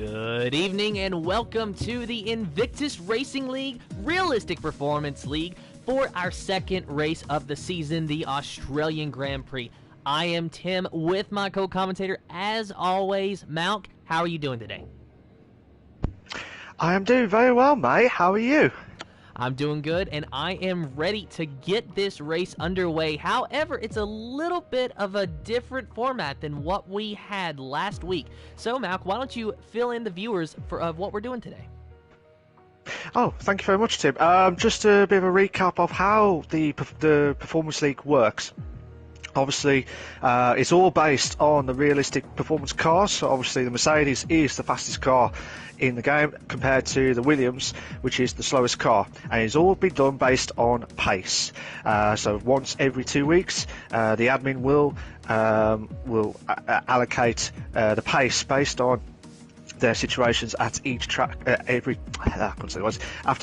Good evening and welcome to the Invictus Racing League Realistic Performance League for our second race of the season, the Australian Grand Prix. I am Tim with my co-commentator, as always, Malc. How are you doing today? I am doing very well, mate. How are you? I'm doing good, and I am ready to get this race underway. However, it's a little bit of a different format than what we had last week. So, Malc, why don't you fill in the viewers of what we're doing today? Oh, thank you very much, Tim. Just a bit of a recap of how the Performance League works. Obviously, it's all based on the realistic performance cars. So obviously, the Mercedes is the fastest car in the game compared to the Williams, which is the slowest car, and it's all been done based on pace. So once every 2 weeks, the admin will allocate the pace based on their situations at each track. After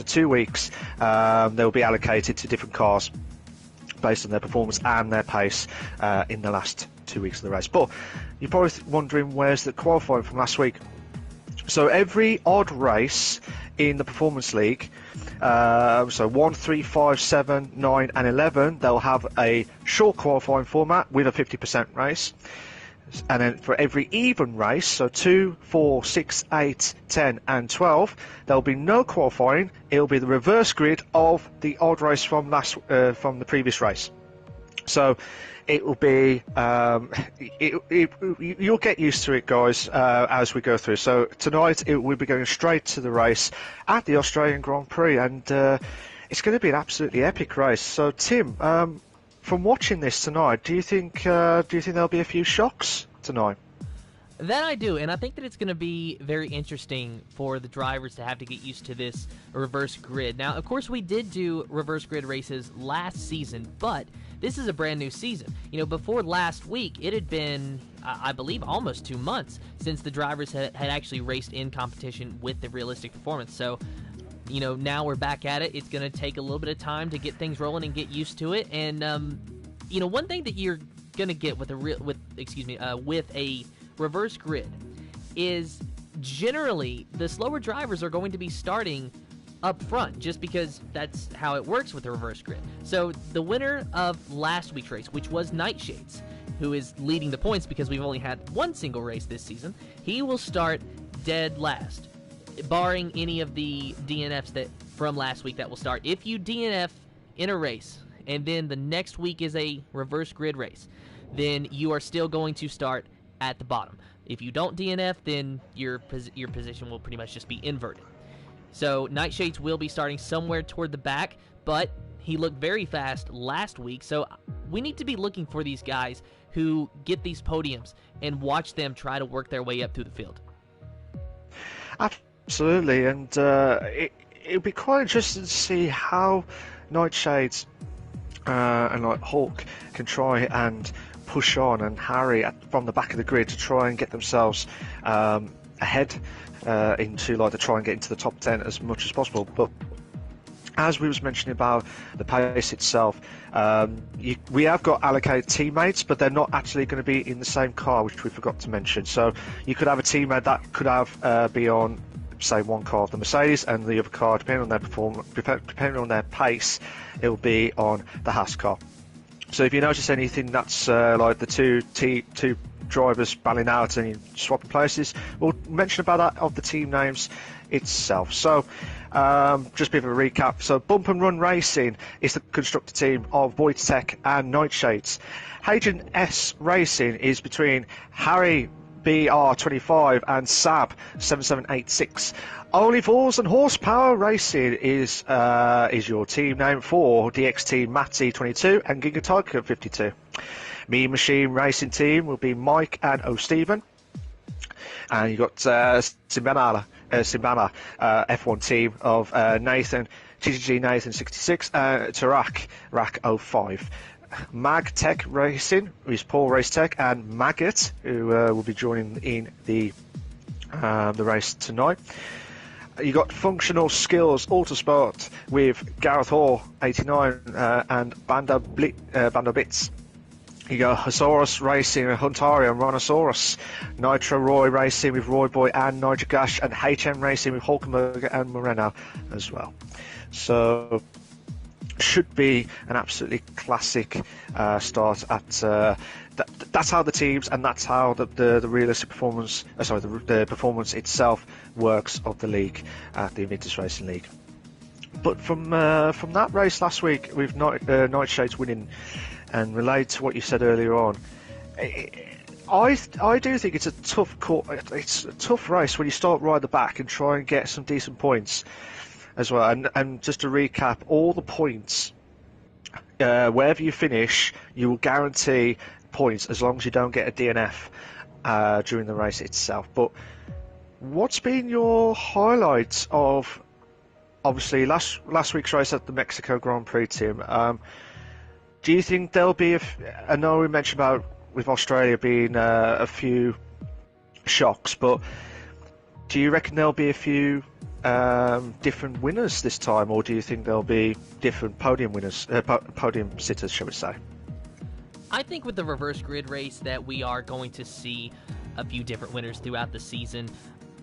2 weeks, they'll be allocated to different cars based on their performance and their pace in the last 2 weeks of the race. But you're probably wondering, where's the qualifying from last week? So every odd race in the Performance League, so 1, 3, 5, 7, 9 and 11, they'll have a short qualifying format with a 50% race. And then for every even race, so 2, 4, 6, 8, 10 and 12, there'll be no qualifying. It'll be the reverse grid of the odd race from the previous race. So it will be you'll get used to it, guys, as we go through. So tonight we'll be going straight to the race at the Australian Grand Prix, and it's going to be an absolutely epic race. So Tim, from watching this tonight, do you think there'll be a few shocks tonight? That I do, and I think that it's going to be very interesting for the drivers to have to get used to this reverse grid. Now, of course, we did do reverse grid races last season, but this is a brand new season. You know, before last week, it had been, I believe, almost 2 months since the drivers had actually raced in competition with the realistic performance. So, you know, now we're back at it. It's going to take a little bit of time to get things rolling and get used to it. And, you know, one thing that you're going to get with a reverse grid is generally the slower drivers are going to be starting up front, just because that's how it works with the reverse grid. So the winner of last week's race, which was Nightshades, who is leading the points because we've only had one single race this season, he will start dead last, barring any of the DNFs that from last week that will start. If you DNF in a race and then the next week is a reverse grid race, then you are still going to start at the bottom. If you don't DNF, then your position will pretty much just be inverted. So Nightshades will be starting somewhere toward the back, but he looked very fast last week, so we need to be looking for these guys who get these podiums and watch them try to work their way up through the field. Absolutely, and it'll be quite interesting to see how Nightshades and like Hulk can try and push on and harry from the back of the grid to try and get themselves ahead to try and get into the top 10 as much as possible. But as we was mentioning about the pace itself, we have got allocated teammates, but they're not actually going to be in the same car, which we forgot to mention. So you could have a teammate that could have be on, say, one car of the Mercedes, and the other car, depending on their depending on their pace, it will be on the Haas car. So if you notice anything that's like the two drivers battling out and swapping places, we'll mention about that of the team names itself. So just a bit of a recap. So Bump and Run Racing is the constructor team of Wojtek and Nightshades. Hadrian S Racing is between Harry BR25 and Sab 7786. Only Force and Horsepower Racing is your team name for DXT Matty 22 and Giga 52. Mean Machine Racing Team will be Mike and O'Stephen. And you've got Simbana F1 team of Nathan, TTG Nathan 66, Tarak Rack 05. Mag Tech Racing is Paul Race Tech, and Maggot, who will be joining in the race tonight. You got Functional Skills Autosport with Gareth Hall 89 and Bando Bits. You got Hosaurus Racing with Huntario and Rhinoceros, Nitro Roy Racing with Roy Boy and Nitrogash, and HM Racing with Hulkenberg and Moreno as well. So should be an absolutely classic start at. That's how the teams and that's how the realistic performance, the performance itself works of the league at the Invictus Racing League. But from that race last week with Nightshades winning, and related to what you said earlier on, I do think it's a tough race when you start right at the back and try and get some decent points as well. And just to recap, all the points, wherever you finish, you will guarantee points as long as you don't get a DNF during the race itself. But what's been your highlights of obviously last week's race at the Mexico Grand Prix, Tim? Do you think there'll be I know we mentioned about with Australia being a few shocks, but do you reckon there'll be a few different winners this time, or do you think there'll be different podium winners, podium sitters, shall we say? I think with the reverse grid race that we are going to see a few different winners throughout the season.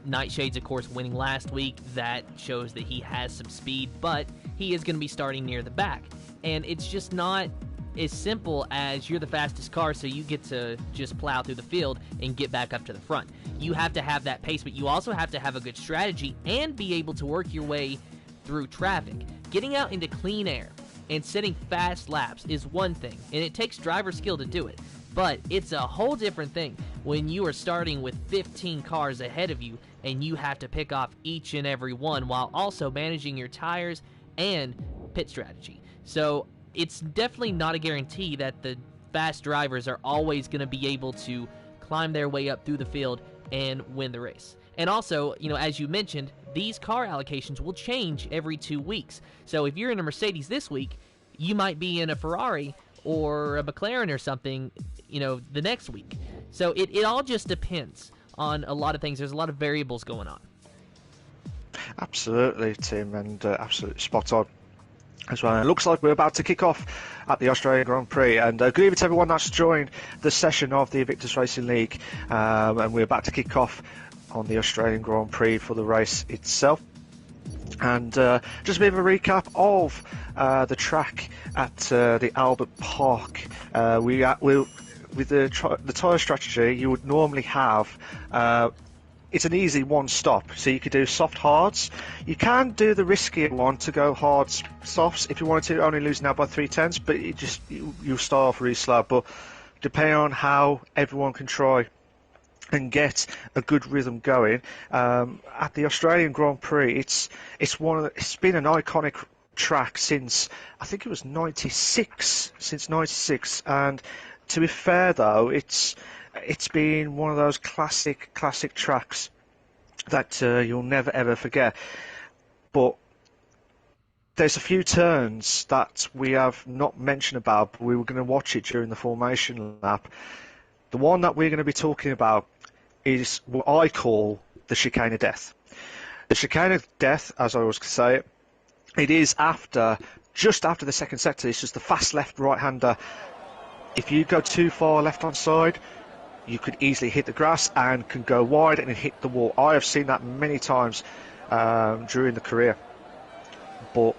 Nightshades, of course, winning last week. That shows that he has some speed, but he is going to be starting near the back. And it's just not as simple as you're the fastest car, so you get to just plow through the field and get back up to the front. You have to have that pace, but you also have to have a good strategy and be able to work your way through traffic. Getting out into clean air and setting fast laps is one thing, and it takes driver skill to do it. But it's a whole different thing when you are starting with 15 cars ahead of you and you have to pick off each and every one while also managing your tires and pit strategy. So it's definitely not a guarantee that the fast drivers are always going to be able to climb their way up through the field and win the race. And also, as you mentioned, these car allocations will change every 2 weeks. So if you're in a Mercedes this week, you might be in a Ferrari or a McLaren or something, the next week. So it all just depends on a lot of things. There's a lot of variables going on. Absolutely, Tim, and absolutely spot on as well. It looks like we're about to kick off at the Australian Grand Prix, and good evening to everyone that's joined the session of the Invictus Racing League, and we're about to kick off on the Australian Grand Prix for the race itself. And just a bit of a recap of the track at the Albert Park. With the tyre strategy, you would normally have it's an easy one stop, so you could do soft hards. You can do the riskier one to go hard softs if you wanted to, only losing out by 3/10, but you'll start off really slow. But depending on how everyone can try and get a good rhythm going, at the Australian Grand Prix, it's been an iconic track since I think it was '96, and to be fair though, it's been one of those classic tracks that you'll never ever forget. But there's a few turns that we have not mentioned about, but we were going to watch it during the formation lap. The one that we're going to be talking about is what I call the chicane of death. The chicane of death, as I always say it is just after the second sector. It's just the fast left right-hander. If you go too far left-hand side, you could easily hit the grass and can go wide and hit the wall. I have seen that many times during the career. But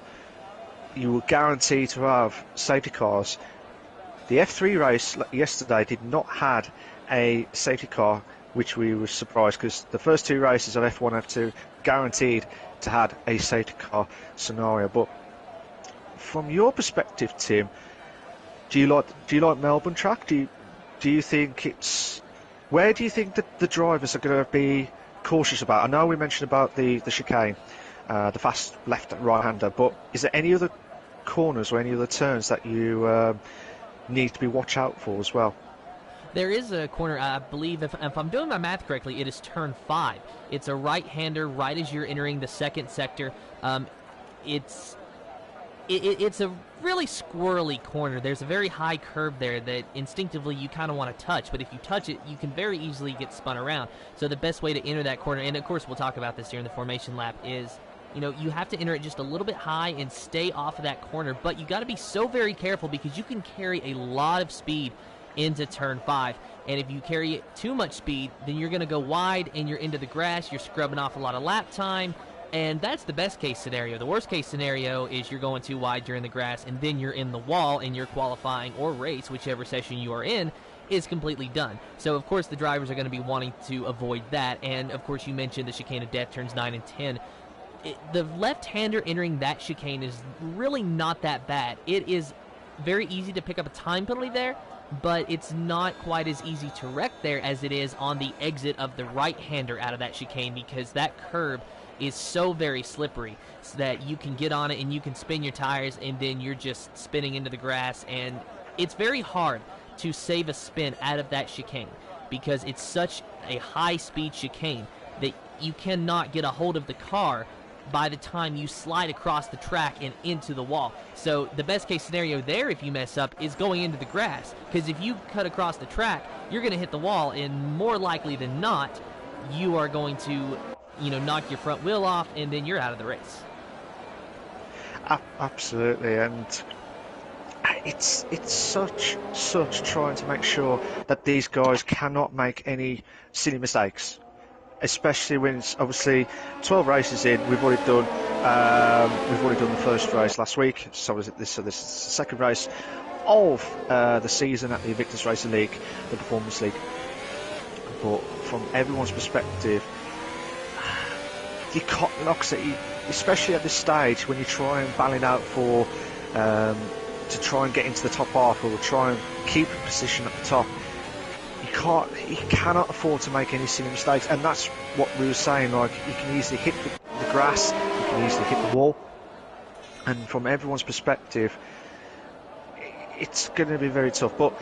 you will guarantee to have safety cars. The F3 race yesterday did not have a safety car, which we were surprised, because the first two races of F1 F2 guaranteed to have a safety car scenario. But from your perspective, Tim, do you like Melbourne track? Do you think where do you think that the drivers are going to be cautious about? I know we mentioned about the chicane, the fast left and right hander, but is there any other corners or any other turns that you need to be watch out for as well? There is a corner, I believe, if I'm doing my math correctly, it is turn 5. It's a right-hander right as you're entering the second sector. It's a really squirrely corner. There's a very high curve there that instinctively you kind of want to touch, but if you touch it, you can very easily get spun around. So the best way to enter that corner, and of course we'll talk about this during the formation lap, is you have to enter it just a little bit high and stay off of that corner, but you got to be so very careful because you can carry a lot of speed into turn 5. And if you carry too much speed, then you're going to go wide and you're into the grass. You're scrubbing off a lot of lap time. And that's the best case scenario. The worst case scenario is you're going too wide, you're in the grass, and then you're in the wall, and your qualifying or race, whichever session you are in, is completely done. So, of course, the drivers are going to be wanting to avoid that. And, of course, you mentioned the chicane of death, turns 9 and 10. The left-hander entering that chicane is really not that bad. It is very easy to pick up a time penalty there, but it's not quite as easy to wreck there as it is on the exit of the right-hander out of that chicane, because that curb is so very slippery so that you can get on it and you can spin your tires and then you're just spinning into the grass, and it's very hard to save a spin out of that chicane because it's such a high-speed chicane that you cannot get a hold of the car by the time you slide across the track and into the wall. So the best case scenario there, if you mess up, is going into the grass, because if you cut across the track, you're going to hit the wall, and more likely than not, you are going to knock your front wheel off, and then you're out of the race. Absolutely, and it's such trying to make sure that these guys cannot make any silly mistakes, especially when it's obviously 12 races in. We've already done the first race last week, so this is the second race of the season at the Invictus Racing League, the Performance League. But from everyone's perspective, you can't, especially at this stage when you try and balance out for to try and get into the top half or try and keep a position at the top. You cannot afford to make any silly mistakes, and that's what we were saying. Like, you can easily hit the grass, you can easily hit the wall, and from everyone's perspective, it's going to be very tough. But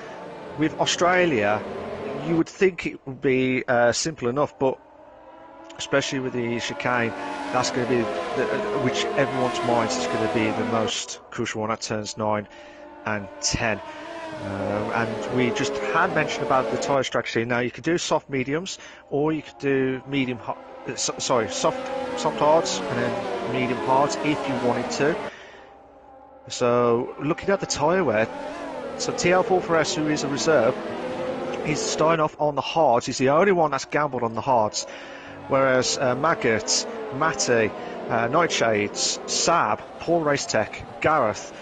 with Australia, you would think it would be simple enough, but especially with the chicane, that's going to be which everyone's minds is going to be the most crucial one at turns 9 and 10. And we just had mentioned about the tyre strategy. Now you could do soft mediums, or you could do soft hards and then medium hards if you wanted to. So looking at the tyre wear, so TL44S, who is a reserve, he's starting off on the hards. He's the only one that's gambled on the hards. Whereas Maggot, Matty, Nightshades, Sab, Paul Racetech, Gareth,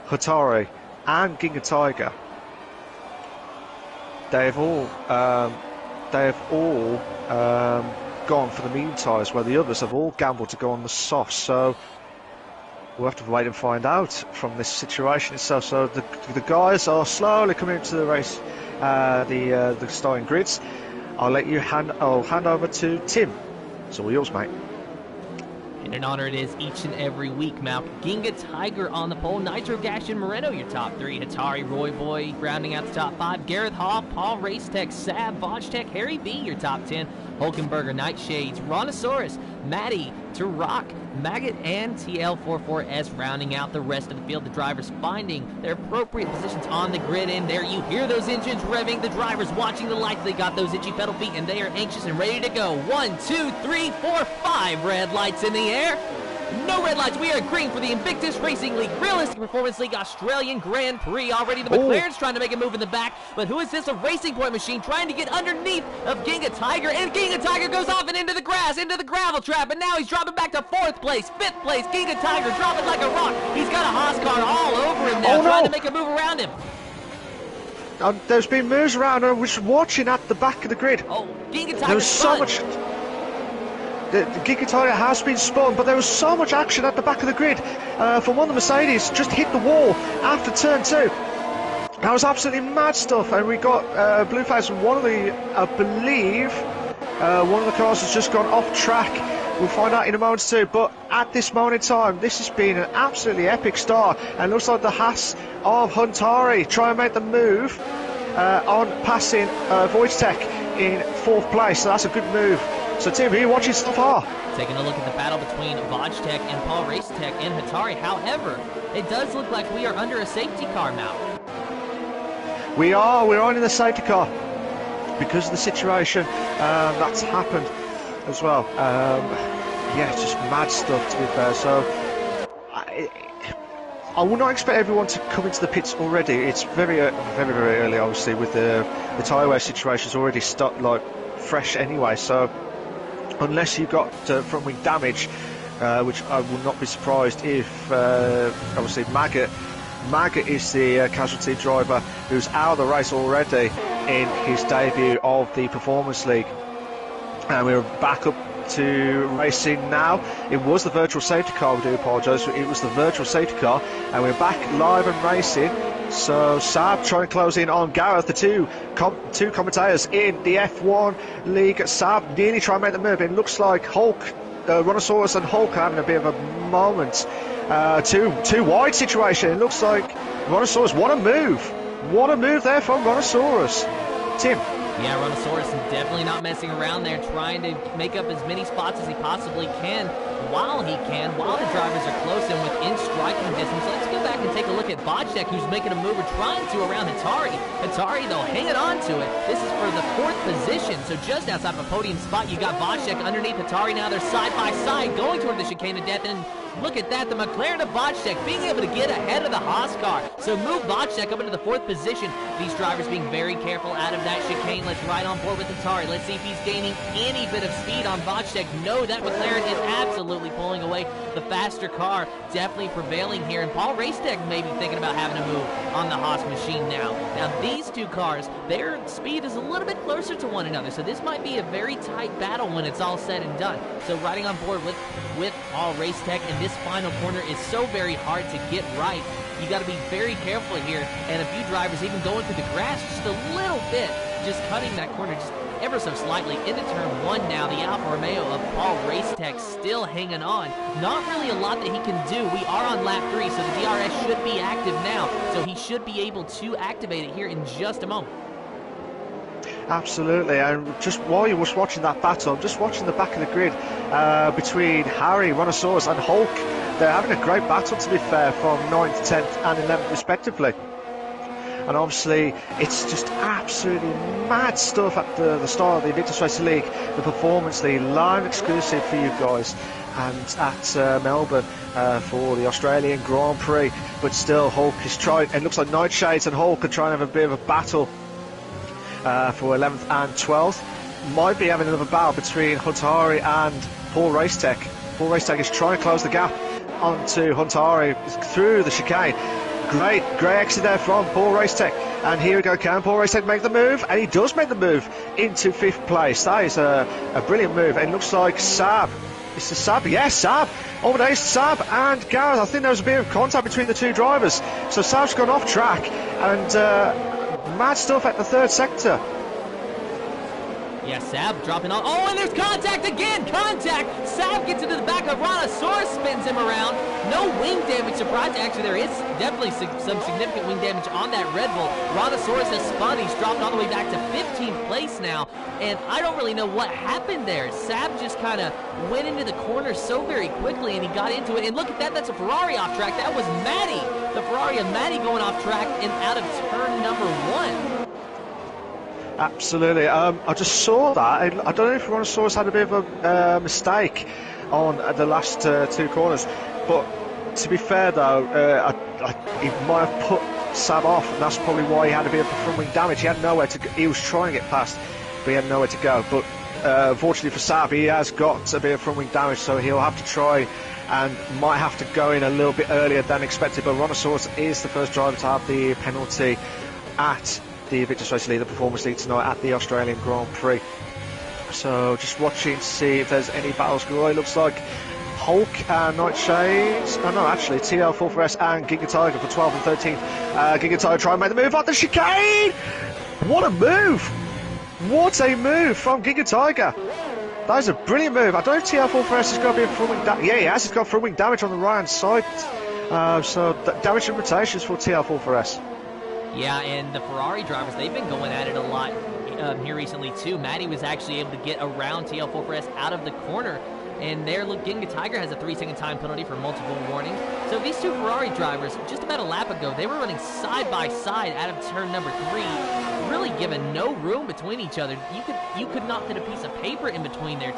Hatari, and Ginga Tiger, they've all gone for the medium tyres, where the others have all gambled to go on the soft. So we'll have to wait and find out from this situation itself. So the guys are slowly coming into the race, the starting grids. I'll hand over to Tim. It's all yours, mate. And an honor it is each and every week, Malc. Ginga Tiger on the pole, nitrogash and Moreno your top 3, Hatari, Roy Boy rounding out the top 5, Gareth Hall, Paul Racetech, Sab, Vodgetech, Harry B your top 10, Hulkenberger, Nightshades, Rontosaurus, Matty, Turok, Maggot, and TL44S rounding out the rest of the field. The drivers finding their appropriate positions on the grid, and there you hear those engines revving. The drivers watching the lights. They got those itchy pedal feet, and they are anxious and ready to go. 1, 2, 3, 4, 5 red lights in the air. No red lights. We are green for the Invictus Racing League, Realistic Performance League, Australian Grand Prix. Already the McLaren's trying to make a move in the back, but who is this? A Racing Point machine trying to get underneath of Ginga Tiger, and Ginga Tiger goes off and into the grass, into the gravel trap, and now he's dropping back to 4th place, 5th place. Ginga Tiger dropping like a rock. He's got a Haas car all over him now, trying to make a move around him. There's been moves around, and I was watching at the back of the grid. Oh, Ginga Tiger. There was so much. The Ginga Tiger has been spun, but there was so much action at the back of the grid. For one of the Mercedes, just hit the wall after turn 2. That was absolutely mad stuff, and we got Blueface from one of the, I believe, one of the cars has just gone off track. We'll find out in a moment too, but at this moment in time, this has been an absolutely epic start, and looks like the Haas of Huntari try and make the move on passing Vodgetech in 4th place, so that's a good move. So Tim, who are you watching so far? Taking a look at the battle between Vodgetech and Paul Racetech and Hatari. However, it does look like we are under a safety car now. We're on in the safety car because of the situation that's happened as well. Yeah, it's just mad stuff, to be fair. So I would not expect everyone to come into the pits already. It's very early, obviously, with the tyre wear situation's already fresh anyway. So unless you got front wing damage, which I would not be surprised if, obviously Maggot is the casualty driver who's out of the race already in his debut of the Performance League. And we're back up to racing now. It was the virtual safety car, we do apologise, it was the virtual safety car, and we're back live and racing. So Saab trying to close in on Gareth, the two commentators in the F1 League. Saab nearly trying to make the move. It looks like Rhinoceros and Hulk are having a bit of a moment. Too wide situation. It looks like Rhinoceros, what a move there from Rhinoceros. Tim. Yeah, Rhinoceros is definitely not messing around there, trying to make up as many spots as he possibly can, while the drivers are close and within striking distance. Let's go back and take a look at Bocek, who's making a move or trying to around Hatari. Hatari, though, hanging on to it. This is for the 4th position, so just outside of a podium spot, you got Bocek underneath Hatari. Now they're side by side, going toward the chicane of death, and look at that, the McLaren of Bocek being able to get ahead of the Haas car. So move Bocek up into the 4th position. These drivers being very careful out of that chicane. Let's ride on board with Atari. Let's see if he's gaining any bit of speed on Bocek. No, that McLaren is absolutely pulling away the faster car. Definitely prevailing here. And Paul Racetech may be thinking about having a move on the Haas machine now. Now, these two cars, their speed is a little bit closer to one another. So this might be a very tight battle when it's all said and done. So riding on board with Paul Racetech, and this final corner is so very hard to get right. You got to be very careful here, and a few drivers even going through the grass just a little bit, just cutting that corner just ever so slightly into turn 1 now. The Alfa Romeo of Paul Racetech still hanging on. Not really a lot that he can do. We are on lap 3, so the DRS should be active now, so he should be able to activate it here in just a moment. Absolutely, and just while you was watching that battle, I'm just watching the back of the grid between Harry, Rhinoceros and Hulk. They're having a great battle, to be fair, from 9th, 10th and 11th respectively. And obviously it's just absolutely mad stuff at the start of the Invictus Racing League, the Performance League, live exclusive for you guys, and at Melbourne for the Australian Grand Prix. But still, Hulk is trying, it looks like Nightshades and Hulk are trying to have a bit of a battle for 11th and 12th. Might be having another battle between Huntari and Paul Racetech. Paul Racetech is trying to close the gap onto Huntari through the chicane. Great exit there from Paul Racetech, and here we go. Can Paul Racetech make the move? And he does make the move into 5th place. That is a brilliant move, and it looks like Saab. It's the Saab, yes, Saab. Over there is Saab and Gareth. I think there was a bit of contact between the two drivers, so Saab's gone off track, and mad stuff at the 3rd sector. Yeah, Saab dropping on. Oh, and there's contact again! Contact! Saab gets into the back of Rhinoceros, spins him around. No wing damage, surprised. Actually, there is definitely some significant wing damage on that Red Bull. Rhinoceros has spun. He's dropped all the way back to 15th place now. And I don't really know what happened there. Saab just kind of went into the corner so very quickly, and he got into it. And look at that, that's a Ferrari off track. That was Matty. The Ferrari of Matty going off track and out of turn number 1. Absolutely. I just saw that. I don't know if Rhinoceros had a bit of a mistake on the last 2 corners, but to be fair though, he might have put Saab off, and that's probably why he had a bit of front wing damage. He had nowhere to go. He was trying to get past, but he had nowhere to go. But unfortunately for Saab, he has got a bit of front wing damage, so he'll have to try and might have to go in a little bit earlier than expected. But Rhinoceros is the first driver to have the penalty at the Invictus Racing League, the Performance League tonight at the Australian Grand Prix. So just watching to see if there's any battles going on. It looks like Hulk and Nightshades, no, actually TL44S and Giga Tiger for 12th and 13th. Giga Tiger trying to make the move up the chicane. What a move! What a move from Giga Tiger. That is a brilliant move. I don't know if TL44S has got a bit of front wing damage. Yeah, he has. He's got front wing damage on the right hand side. So damage and rotations for TL44S. Yeah, and the Ferrari drivers, they've been going at it a lot here recently too. Matty was actually able to get around TL44S out of the corner, and there, look, Giga Tiger has a 3-second time penalty for multiple warnings. So these two Ferrari drivers, just about a lap ago, they were running side by side out of turn number 3, really given no room between each other. You could not fit a piece of paper in between their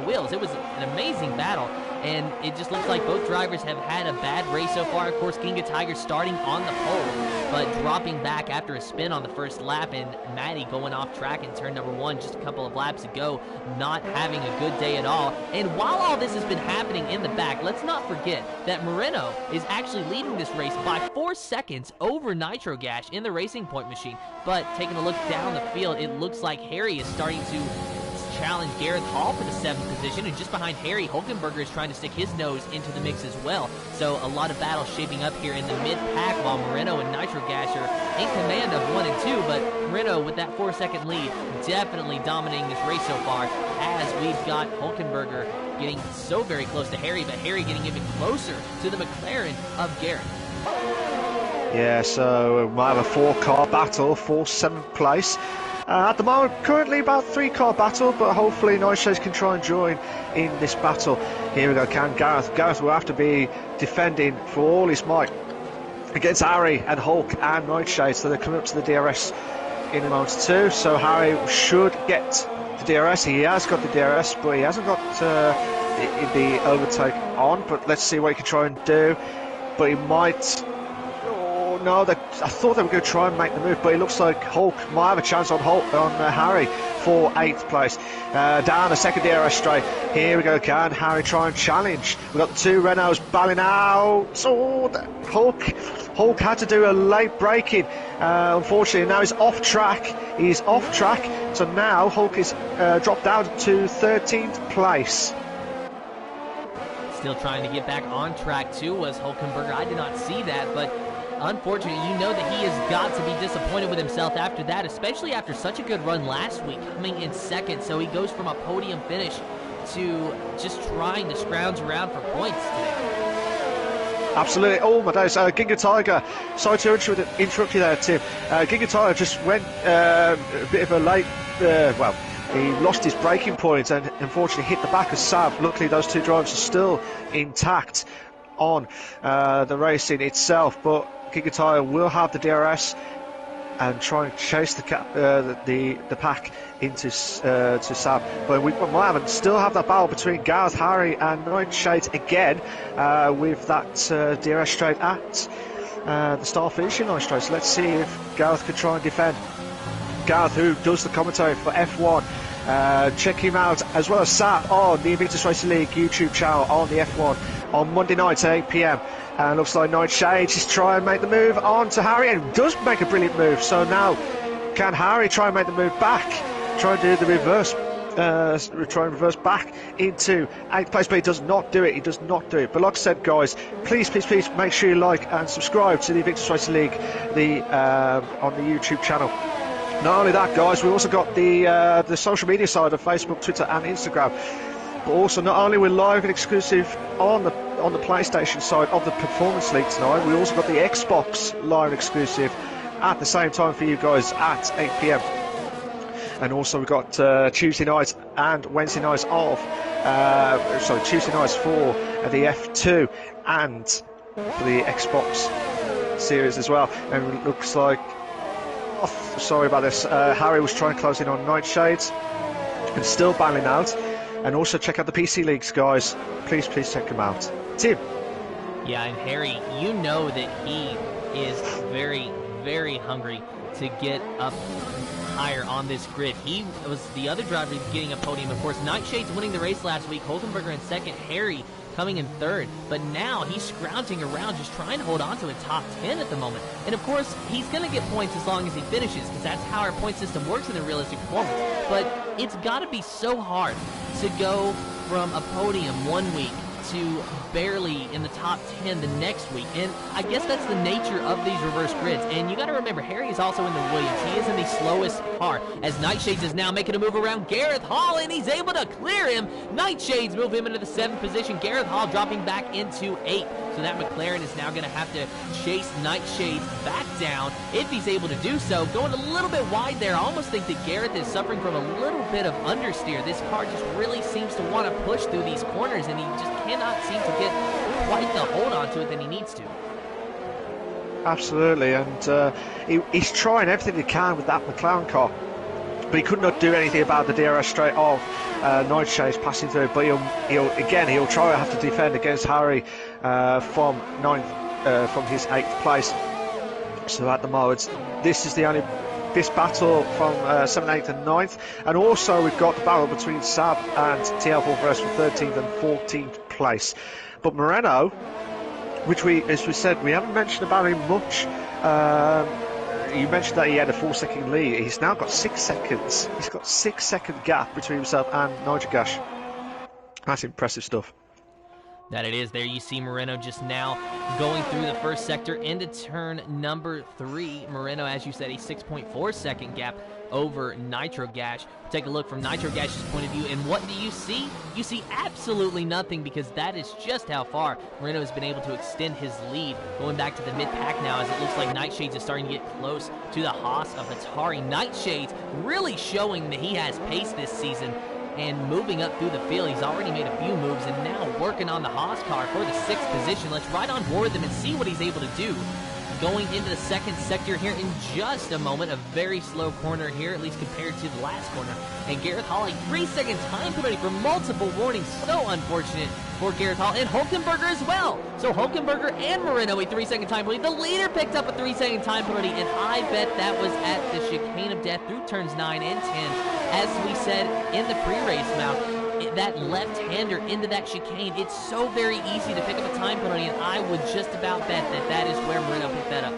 wheels. It was an amazing battle. and it just looks like both drivers have had a bad race so far. Of course, Ginga Tiger starting on the pole, but dropping back after a spin on the first lap, and Maddie going off track in turn number 1 just a couple of laps ago, not having a good day at all. And while all this has been happening in the back, let's not forget that Moreno is actually leading this race by 4 seconds over nitrogash in the Racing Point machine. But taking a look down the field, it looks like Harry is starting to challenge Gareth Hall for the 7th position, and just behind Harry, Hulkenberger is trying to stick his nose into the mix as well. So a lot of battles shaping up here in the mid-pack, while Moreno and nitrogash are in command of 1 and 2, but Moreno with that 4-second lead definitely dominating this race so far, as we've got Hulkenberger getting so very close to Harry, but Harry getting even closer to the McLaren of Gareth. Yeah, so we might have a 4-car battle for 7th place. At the moment, currently about 3-car battle, but hopefully Nightshades can try and join in this battle. Here we go, Gareth. Gareth will have to be defending for all his might against Harry and Hulk and Nightshades, so they're coming up to the DRS in a moment too. So Harry should get the DRS. He has got the DRS, but he hasn't got the overtake on. But let's see what he can try and do. But he might... No, I thought they were going to try and make the move, but it looks like Hulk might have a chance on Harry for 8th place. Down the second DRS straight. Here we go, can Harry try and challenge? We've got the 2 Renaults battling out. Oh, Hulk had to do a late braking. Unfortunately, now he's off track. He's off track. So now Hulk is dropped down to 13th place. Still trying to get back on track too was Hulkenberger. I did not see that, but unfortunately, you know that he has got to be disappointed with himself after that, especially after such a good run last week, coming in 2nd. So he goes from a podium finish to just trying to scrounge around for points today. Absolutely. Oh my days. Ginga Tiger, sorry to interrupt you there, Tim. Ginga Tiger just went a bit of a late, he lost his braking point and unfortunately hit the back of Sav. Luckily, those 2 drivers are still intact on the racing itself, but Ginga Tiger will have the DRS and try and chase the pack into to Sam. But we might still have that battle between Gareth, Harry and Nightshades again with that DRS straight at the start finishing line straight. So let's see if Gareth can try and defend. Gareth, who does the commentary for F1, check him out as well as Sam on the Invictus Racing League YouTube channel on the F1 on Monday nights at 8 PM. And looks like Nightshades is trying to make the move on to Harry, and does make a brilliant move. So now, can Harry try and make the move back? Try and do the reverse, try and reverse back into 8th place, but he does not do it. He does not do it. But like I said, guys, please make sure you like and subscribe to the Invictus Racing League on the YouTube channel. Not only that, guys, we also got the social media side of Facebook, Twitter, and Instagram. But also, not only we're live and exclusive on the PlayStation side of the Performance League tonight, we also got the Xbox live and exclusive at the same time for you guys at 8 PM. And also we've got Tuesday nights and Wednesday nights Tuesday nights for the F2 and for the Xbox series as well. And it looks like, sorry about this, Harry was trying to close in on Nightshades and still battling out. And also check out the PC leagues, guys. Please check them out. Tim. Yeah, and Harry, you know that he is very, very hungry to get up higher on this grid. He was the other driver getting a podium. Of course, Nightshades winning the race last week, Hulkenberger in 2nd, Harry coming in 3rd. But now he's scrounging around, just trying to hold on to a top 10 at the moment. And of course, he's going to get points as long as he finishes, because that's how our point system works in the realistic performance. But it's got to be so hard to go from a podium one week to barely in the top 10 the next week. And I guess that's the nature of these reverse grids. And you got to remember, Harry is also in the Williams. He is in the slowest car, as Nightshades is now making a move around Gareth Hall, and he's able to clear him. Nightshades move him into the 7th position. Gareth Hall dropping back into 8th. So that McLaren is now going to have to chase Nightshades back down if he's able to do so. Going a little bit wide there. I almost think that Gareth is suffering from a little bit of understeer. This car just really seems to want to push through these corners, and he just cannot seem to get quite the hold onto it that he needs to. Absolutely, and he's trying everything he can with that McLaren car. but he could not do anything about the DRS straight off. Nightshade passing through, but he'll try to have to defend against Harry from his 8th place. So at the moment, this is this battle from 7th, 8th and 9th, and also we've got the battle between Sab and TL4 from 13th and 14th place. But Moreno, which as we said, we haven't mentioned about him much. You mentioned that he had a 4-second lead. He's now got 6 seconds. He's got 6-second gap between himself and nitrogash. That's impressive stuff. That it is. There you see Moreno just now going through the first sector into turn number 3. Moreno, as you said, a 6.4 second gap over nitrogash. Take a look from nitrogash's point of view, and what do you see? You see absolutely nothing, because that is just how far Moreno has been able to extend his lead. Going back to the mid-pack now, as it looks like Nightshades is starting to get close to the Haas of Atari. Nightshades really showing that he has pace this season and moving up through the field. He's already made a few moves and now working on the Haas car for the 6th position. Let's ride on board with him and see what he's able to do. Going into the second sector here in just a moment. A very slow corner here, at least compared to the last corner. And Gareth Hall, a 3-second time penalty for multiple warnings. So unfortunate for Gareth Hall. And Hulkenberger as well. So Hulkenberger and Moreno, a 3-second time penalty. The leader picked up a 3-second time penalty, and I bet that was at the chicane of death through turns 9 and 10. As we said in the pre-race mount, that left-hander into that chicane, it's so very easy to pick up a time penalty, and I would just about bet that is where Moreno picked that up.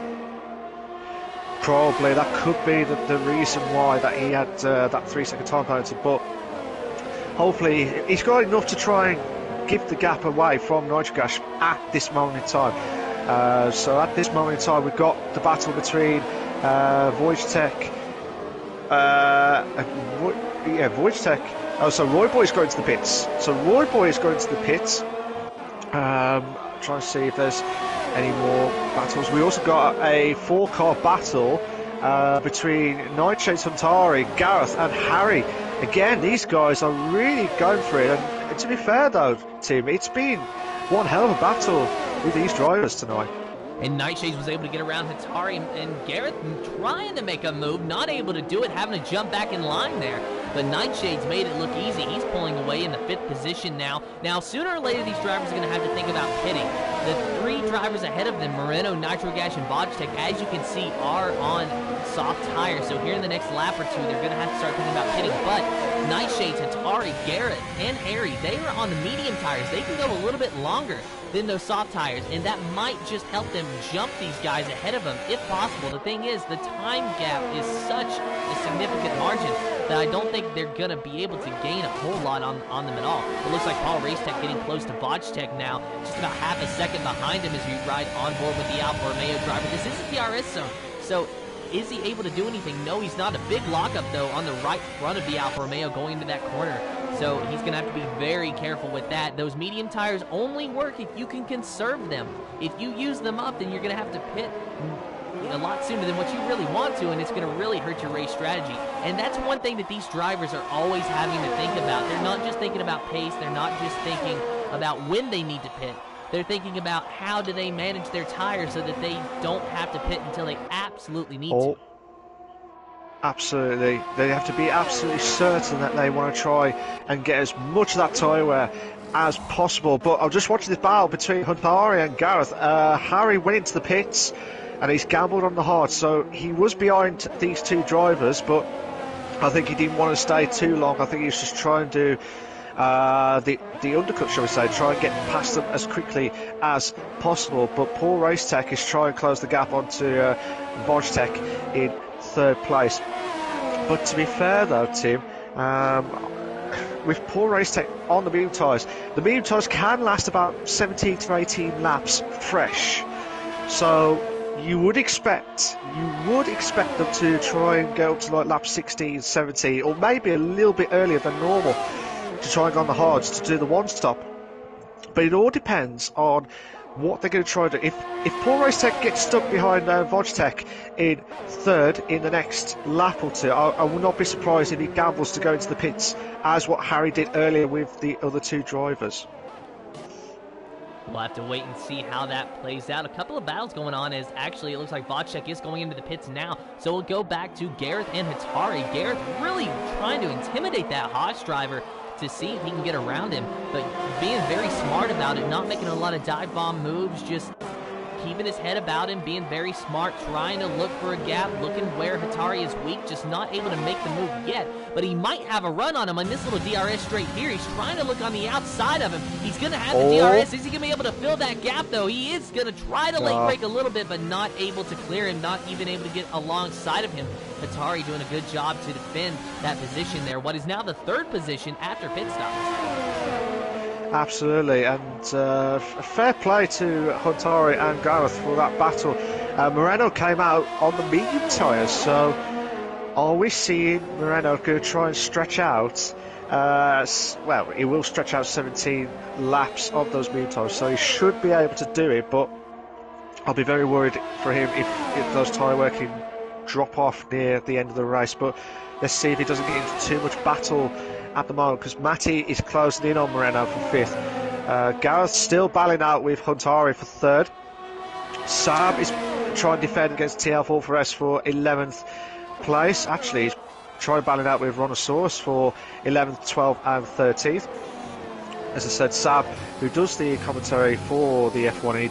Probably that could be the reason why that he had that 3-second time penalty, but hopefully he's got enough to try and give the gap away from nitrogash at this moment in time. So at this moment in time, we've got the battle between Wojtek. Wojtek. Oh, so Roy Boy's going to the pits. Trying to see if there's any more battles. We also got a 4-car battle between Nightshade Huntari, Gareth and Harry. Again, these guys are really going for it. And to be fair though, Tim, it's been one hell of a battle with these drivers tonight. And Nightshades was able to get around Huntari, and Gareth trying to make a move, not able to do it, having to jump back in line there. But Nightshades made it look easy. He's pulling away in the 5th position now. Now, sooner or later, these drivers are going to have to think about pitting. The 3 drivers ahead of them, Moreno, Nitrogash, and Vodtech, as you can see, are on soft tires. So here in the next lap or two, they're going to have to start thinking about pitting. But Nightshades, Huntari, Gareth, and Harry, they are on the medium tires. They can go a little bit longer than those soft tires, and that might just help them jump these guys ahead of them if possible. The thing is, the time gap is such a significant margin that I don't think they're going to be able to gain a whole lot on them at all. It looks like Paul Racetech getting close to Vodtech now, just about half a second behind him as we ride on board with the Alfa Romeo driver. This is a DRS zone, so is he able to do anything? No, he's not. A big lockup, though, on the right front of the Alfa Romeo going into that corner. So he's going to have to be very careful with that. Those medium tires only work if you can conserve them. If you use them up, then you're going to have to pit a lot sooner than what you really want to, and it's going to really hurt your race strategy. And that's one thing that these drivers are always having to think about. They're not just thinking about pace. They're not just thinking about when they need to pit. They're thinking about how do they manage their tires so that they don't have to pit until they absolutely need to. Absolutely. They have to be absolutely certain that they want to try and get as much of that tyre wear as possible. But I'm just watching this battle between Huntari and Gareth. Harry went into the pits and he's gambled on the hard, so he was behind these 2 drivers, but I think he didn't want to stay too long. I think he was just trying to the undercut, shall we say, try and get past them as quickly as possible. But Paul Racetech is trying to close the gap onto Vodtech in 3rd place. But to be fair though, Tim, with Paul Racetech on the medium tyres can last about 17 to 18 laps fresh. So you would expect them to try and go up to like lap 16, 17, or maybe a little bit earlier than normal to try and go on the hards to do the 1-stop. But it all depends on what they're going to try to do. If Paul Racetech gets stuck behind Vodtech in 3rd in the next lap or 2, I will not be surprised if he gambles to go into the pits, as what Harry did earlier with the other 2 drivers. We'll have to wait and see how that plays out. A couple of battles going on as actually it looks like Vodchek is going into the pits now. So we'll go back to Gareth and Hatari. Gareth really trying to intimidate that Haas driver to see if he can get around him, but being very smart about it, not making a lot of dive bomb moves, just keeping his head about him, being very smart, trying to look for a gap, looking where Hatari is weak, just not able to make the move yet. But he might have a run on him on this little DRS straight here. He's trying to look on the outside of him. He's going to have the DRS. Is he going to be able to fill that gap, though? He is going to try to late break a little bit, but not able to clear him, not even able to get alongside of him. Hatari doing a good job to defend that position there. What is now the third position after pit stops. Absolutely, and fair play to Hatari and Gareth for that battle. Moreno came out on the medium tyres, so are we seeing Moreno go try and stretch out? Well, he will stretch out 17 laps of those medium tyres, so he should be able to do it, but I'll be very worried for him if those tyre working drop off near the end of the race. But let's see if he doesn't get into too much battle at the moment, because Matty is closing in on Moreno for 5th. Gareth still battling out with Huntari for 3rd. Saab is trying to defend against TL4S for 11th place. Actually, he's trying to battle out with Rhinoceros for 11th, 12th and 13th. As I said, Saab, who does the commentary for the F1,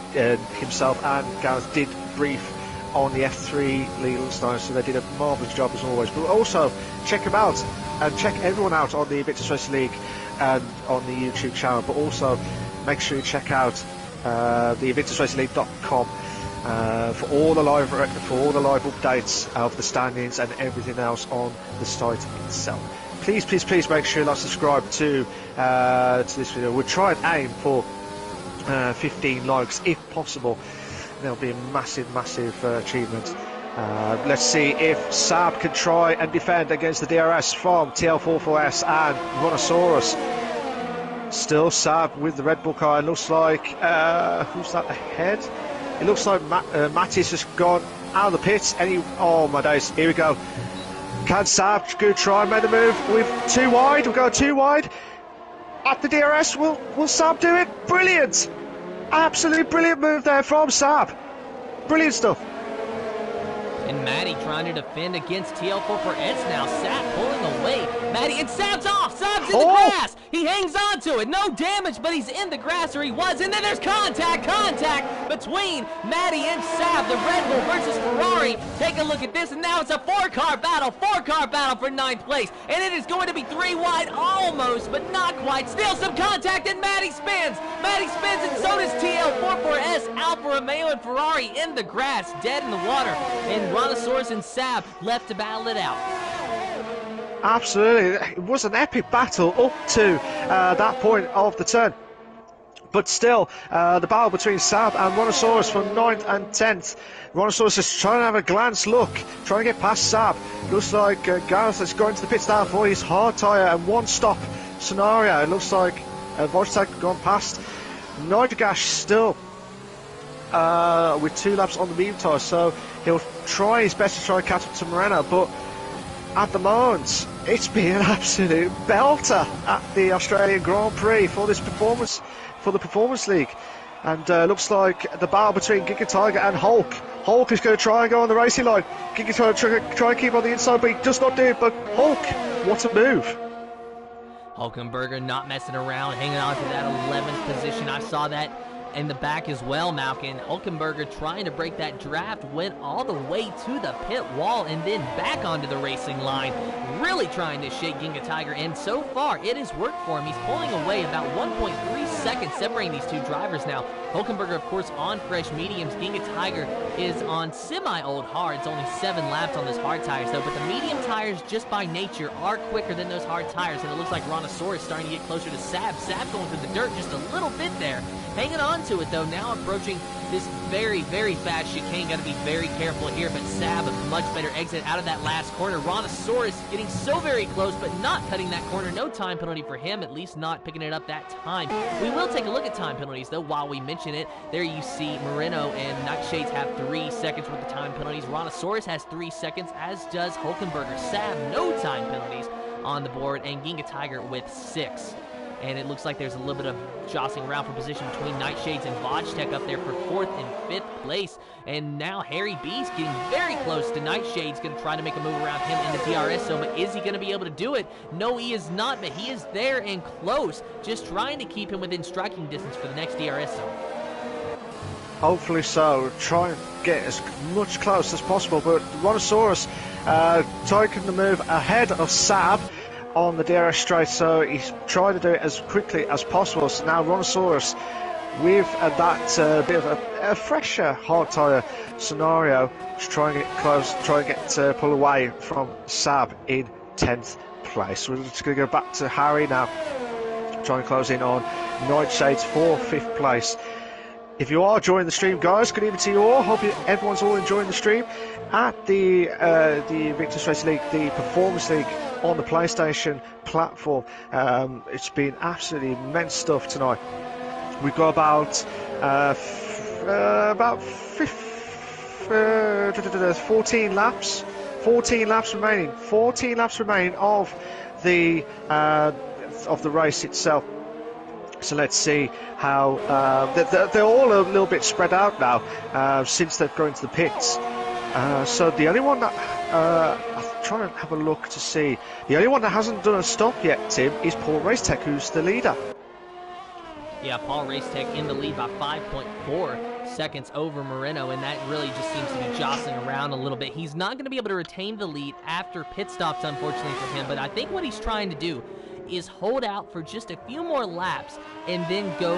himself and Gareth did brief on the F3 League last night, so they did a marvellous job as always. But also, check them out, and check everyone out on the Invictus Racing League and on the YouTube channel, but also make sure you check out the InvictusRacingLeague.com for all the live updates of the standings and everything else on the site itself. Please make sure you subscribe to this video. We'll try and aim for 15 likes if possible. That'll be a massive achievement. Let's see if Saab can try and defend against the DRS from TL44S and Rhinoceros. Still Saab with the Red Bull car. It looks like who's that ahead? It looks like Matty's just gone out of the pits. Oh my days! Here we go. Can Saab go try and make the move with too wide? We'll go too wide at the DRS. Will Saab do it? Brilliant! Absolutely brilliant move there from Saab. Brilliant stuff. And Matty trying to defend against TL44S now. Saab pulling away. Matty, and Saab's off. Saab's in the grass. He hangs on to it. No damage, but he's in the grass, or he was. And then there's contact between Matty and Saab. The Red Bull versus Ferrari. Take a look at this, and now it's a four-car battle for 9th place. And it is going to be 3 wide almost, but not quite. Still some contact, and Matty spins. And so does TL44S. Alfa Romeo and Ferrari in the grass, dead in the water. And Rhinoceros and Saab left to battle it out. Absolutely, it was an epic battle up to that point of the turn. But still, the battle between Saab and Rhinoceros for 9th and 10th. Rhinoceros is trying to have a glance look, trying to get past Saab. Looks like Gareth is going to the pits now for his hard tyre and one-stop scenario. It looks like Wojtek gone past. Nitrogash still with 2 laps on the medium tyre, so he'll try his best to try and catch up to Moreno, but at the moment it's been an absolute belter at the Australian Grand Prix for the Performance League. And looks like the battle between Giga Tiger and Hulk. Hulk is going to try and go on the racing line. Giga Tiger try and keep on the inside, but he does not do it. But Hulk, what a move! Hulkenberger not messing around, hanging on to that 11th position. I saw that in the back as well, Malkin. Hulkenberger trying to break that draft, went all the way to the pit wall and then back onto the racing line, really trying to shake Ginga Tiger, and so far it has worked for him. He's pulling away about 1.3 seconds separating these two drivers now. Hulkenberger, of course, on fresh mediums. Ginga Tiger is on semi-old hards, only 7 laps on those hard tires though, but the medium tires just by nature are quicker than those hard tires, and it looks like Rhinoceros starting to get closer to Saab. Saab going through the dirt just a little bit there, hanging on to it though, now approaching this very fast chicane. Got to be very careful here, but Saab a much better exit out of that last corner. Rhinoceros getting so very close, but not cutting that corner. No time penalty for him, at least not picking it up that time. We will take a look at time penalties though while we mention it. There you see Moreno and Nightshades have 3 seconds worth of time penalties. Rhinoceros has 3 seconds, as does Hulkenberger. Saab, no time penalties on the board, and Ginga Tiger with 6. and it looks like there's a little bit of jostling around for position between Nightshades and Vodgetech up there for 4th and 5th place. And now Harry B's getting very close to Nightshades, going to try to make a move around him in the DRS zone, but is he going to be able to do it? No, he is not, but he is there and close, just trying to keep him within striking distance for the next DRS zone. Hopefully so. Try and get as much close as possible, but Rhinosaurus taking the move ahead of Sab on the DRS straight, so he's trying to do it as quickly as possible. So now Rhinosaurus with that bit of a fresher hard tyre scenario, just try and get close, try and get pull away from Sab in 10th place. We're just going to go back to Harry now, try and close in on Nightshades for 5th place. If you are enjoying the stream, guys, good evening to you all. Hope everyone's all enjoying the stream at the Invictus Racing League, the Performance League on the PlayStation platform. It's been absolutely immense stuff tonight. We've got about 14 laps. 14 laps remaining. 14 laps remaining of the race itself. So let's see how they're all a little bit spread out now since they've gone into the pits. So the only one that I'm trying to have a look to see, the only one that hasn't done a stop yet, Tim, is Paul Racetech, who's the leader. Yeah, Paul Racetech in the lead by 5.4 seconds over Moreno, and that really just seems to be jostling around a little bit. He's not going to be able to retain the lead after pit stops, unfortunately for him, but I think what he's trying to do is hold out for just a few more laps and then go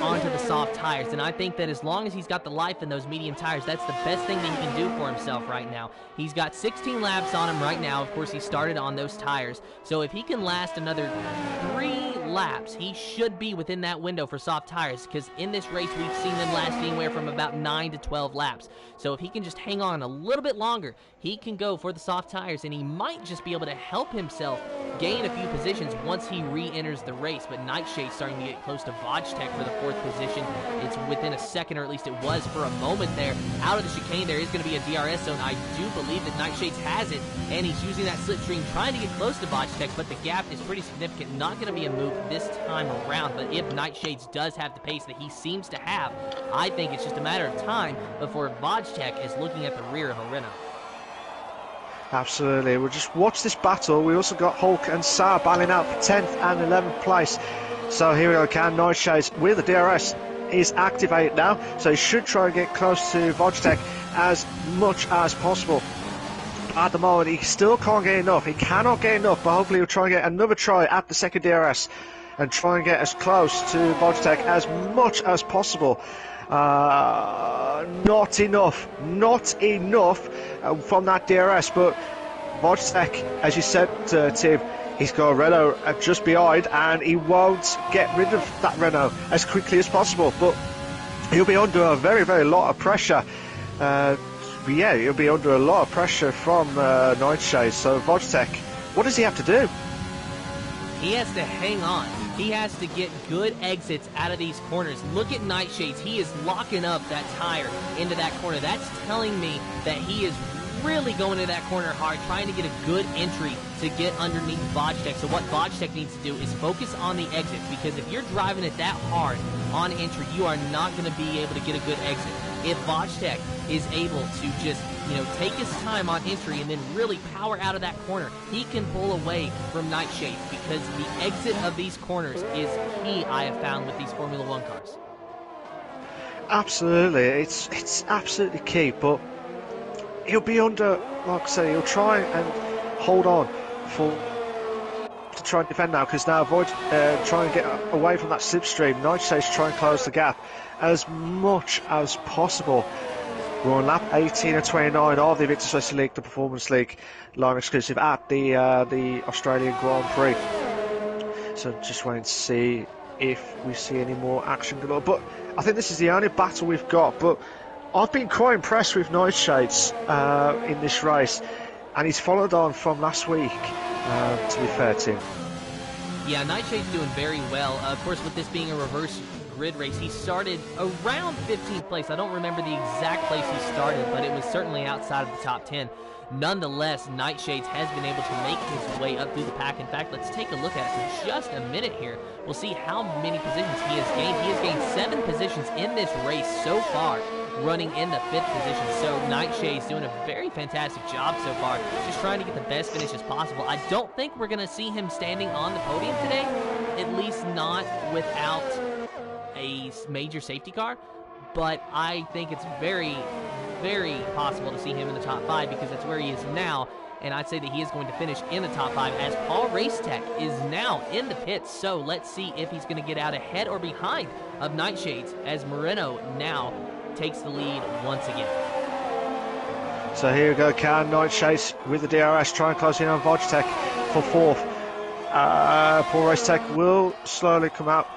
onto the soft tires. And I think that as long as he's got the life in those medium tires, that's the best thing that he can do for himself right now. He's got 16 laps on him right now. Of course, he started on those tires. So if he can last another 3 laps, he should be within that window for soft tires, because in this race we've seen them last anywhere from about 9 to 12 laps. So if he can just hang on a little bit longer, he can go for the soft tires, and he might just be able to help himself gain a few positions once he re-enters the race. But Nightshade's starting to get close to Vodgetech for the 4th position. It's within a second, or at least it was for a moment there. Out of the chicane, there is going to be a DRS zone. I do believe that Nightshades has it, and he's using that slipstream trying to get close to Vodgetech, but the gap is pretty significant. Not going to be a move this time around, but if Nightshades does have the pace that he seems to have, I think it's just a matter of time before Vodgetech is looking at the rear of Moreno. Absolutely. We'll just watch this battle. We also got Hulk and Saar battling out for 10th and 11th place. So here we go. Nightshades with the DRS is activated now, so he should try and get close to Vodgetech as much as possible. At the moment, he still can't get enough. He cannot get enough, but hopefully he'll try and get another try at the second DRS and try and get as close to Vodgetech as much as possible. Not enough from that DRS, but Vodgetech, as you said, Tim, he's got a Renault just behind, and he won't get rid of that Renault as quickly as possible, but he'll be under a very, very lot of pressure. Yeah, he'll be under a lot of pressure from Nightshade. So Vodgetech, what does he have to do? He has to hang on. He has to get good exits out of these corners. Look at Nightshades. He is locking up that tire into that corner. That's telling me that he is really going to that corner hard, trying to get a good entry to get underneath Vodgetech. So what Vodgetech needs to do is focus on the exits, because if you're driving it that hard on entry, you are not going to be able to get a good exit. If Vodgetech is able to just, take his time on entry and then really power out of that corner, he can pull away from Nightshade, because the exit of these corners is key, I have found, with these Formula 1 cars. Absolutely, it's absolutely key, but he'll be under, like I say, he'll try and hold on to try and defend now, because now avoid trying to get away from that slipstream. Nightshade's trying to close the gap as much as possible. We're on lap 18 and 29 of the Invictus Racing League, the Performance League, live exclusive at the Australian Grand Prix. So just waiting to see if we see any more action galore. But I think this is the only battle we've got. But I've been quite impressed with Nightshades in this race, and he's followed on from last week, to be fair to him. Yeah, Nightshade's doing very well. Of course, with this being a reverse grid race. He started around 15th place. I don't remember the exact place he started, but it was certainly outside of the top 10. Nonetheless, Nightshades has been able to make his way up through the pack. In fact, let's take a look at it for just a minute here. We'll see how many positions he has gained. He has gained 7 positions in this race so far, running in the 5th position. So Nightshades doing a very fantastic job so far, just trying to get the best finishes possible. I don't think we're going to see him standing on the podium today, at least not without a major safety car, but I think it's very, very possible to see him in the top 5 because that's where he is now, and I'd say that he is going to finish in the top 5 as Paul Racetech is now in the pits. So let's see if he's going to get out ahead or behind of Nightshades as Moreno now takes the lead once again. So here we go, can Nightshades with the DRS try and close in on Vodtech for 4th. Paul Racetech will slowly come out.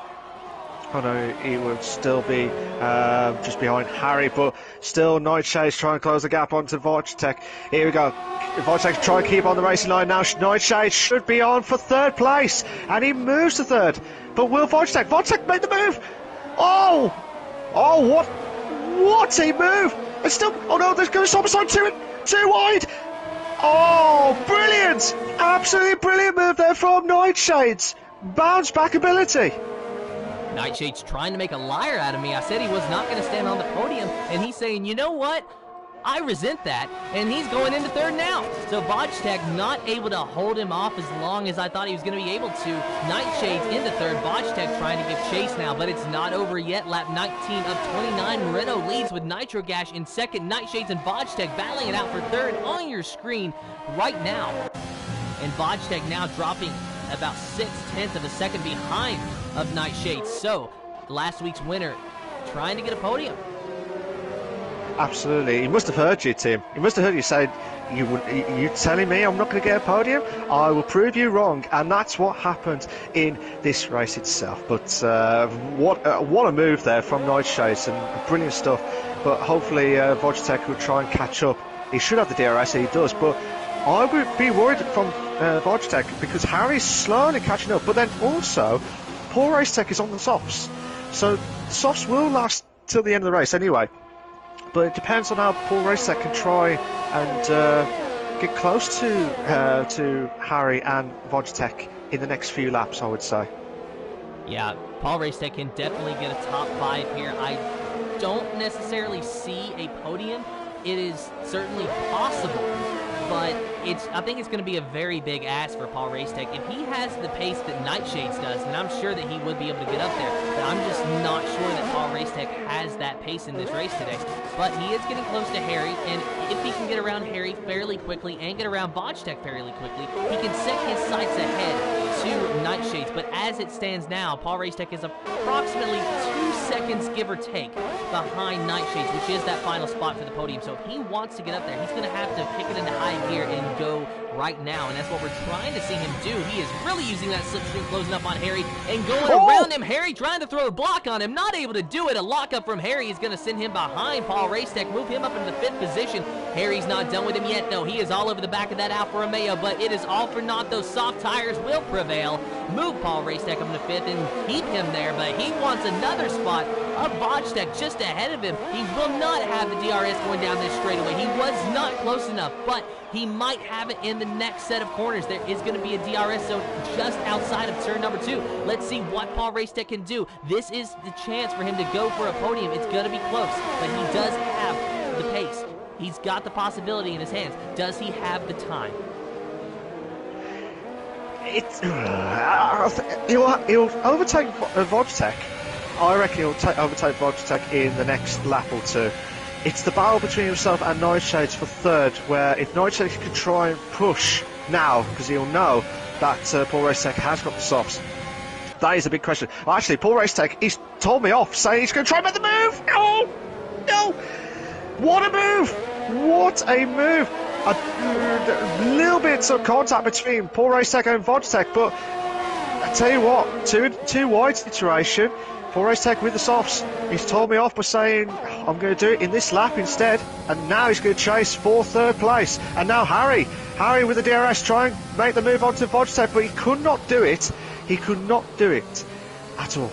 Oh no, he would still be just behind Harry, but still Nightshades trying to close the gap onto Vodtech. Here we go. Vodtech trying to keep on the racing line now. Nightshades should be on for 3rd place, and he moves to 3rd. But will Vodtech make the move? Oh, what a move! It's still, oh no, there's going to stop sign too wide. Oh, brilliant! Absolutely brilliant move there from Nightshades. Bounce back ability. Nightshades trying to make a liar out of me. I said he was not going to stand on the podium, and he's saying, you know what? I resent that, and he's going into 3rd now. So Vodtech not able to hold him off as long as I thought he was going to be able to. Nightshades into 3rd. Vodtech trying to give chase now, but it's not over yet. Lap 19 of 29. Moreno leads with nitrogash in 2nd. Nightshades and Vodtech battling it out for 3rd on your screen right now. And Vodtech now dropping about 6/10 of a second behind of Nightshades. So last week's winner trying to get a podium. Absolutely. He must have heard you, Tim. He must have heard you say, you telling me I'm not going to get a podium? I will prove you wrong. And that's what happened in this race itself. But what a move there from Nightshades, and brilliant stuff. But hopefully Vodtech will try and catch up. He should have the DRS, he does. But I would be worried from Vodtech because Harry's slowly catching up. But then also, Paul Racetech is on the softs. So the softs will last till the end of the race anyway. But it depends on how Paul Racetech can try and get close to Harry and Vodtech in the next few laps, I would say. Yeah, Paul Racetech can definitely get a top 5 here. I don't necessarily see a podium. It is certainly possible, but I think it's going to be a very big ask for Paul Racetech. If he has the pace that Nightshades does, then I'm sure that he would be able to get up there. But I'm just not sure that Paul Racetech has that pace in this race today. But he is getting close to Harry, and if he can get around Harry fairly quickly and get around Vodtech fairly quickly, he can set his sights ahead to Nightshades. But as it stands now, Paul Racetech is approximately 2 seconds, give or take, behind Nightshades, which is that final spot for the podium. So if he wants to get up there, he's going to have to kick it into high gear and go right now, and that's what we're trying to see him do. He is really using that slipstream, closing up on Harry and going around him. Harry trying to throw a block on him, not able to do it. A lockup from Harry is going to send him behind Paul Racetech, move him up into the 5th position. Harry's not done with him yet, though. He is all over the back of that Alfa Romeo, but it is all for naught. Those soft tires will prevail. Move Paul Racetech up into 5th and keep him there, but he wants another spot of Vodtech just ahead of him. He will not have the DRS going down this straightaway. He was not close enough, but he might have it in the next set of corners. There is going to be a DRS zone just outside of turn number 2. Let's see what Paul Racetech can do. This is the chance for him to go for a podium. It's going to be close, but he does have the pace. He's got the possibility in his hands. Does he have the time? He'll overtake Vodtech. I reckon he'll overtake Vodtech in the next lap or 2. It's the battle between himself and Nightshades for 3rd, where if Nightshades can try and push now, because he'll know that Paul Racetech has got the softs, that is a big question. Well, actually, Paul Racetech, he's told me off, saying he's going to try and make the move! No! What a move! What a move! A little bit of contact between Paul Racetech and Vodtech, but I tell you what, two wide situation. Paul Racetech with the softs. He's told me off by saying I'm going to do it in this lap instead, and now he's going to chase for 3rd place. And now Harry with the DRS trying to make the move onto Vodtech, but he could not do it. He could not do it at all.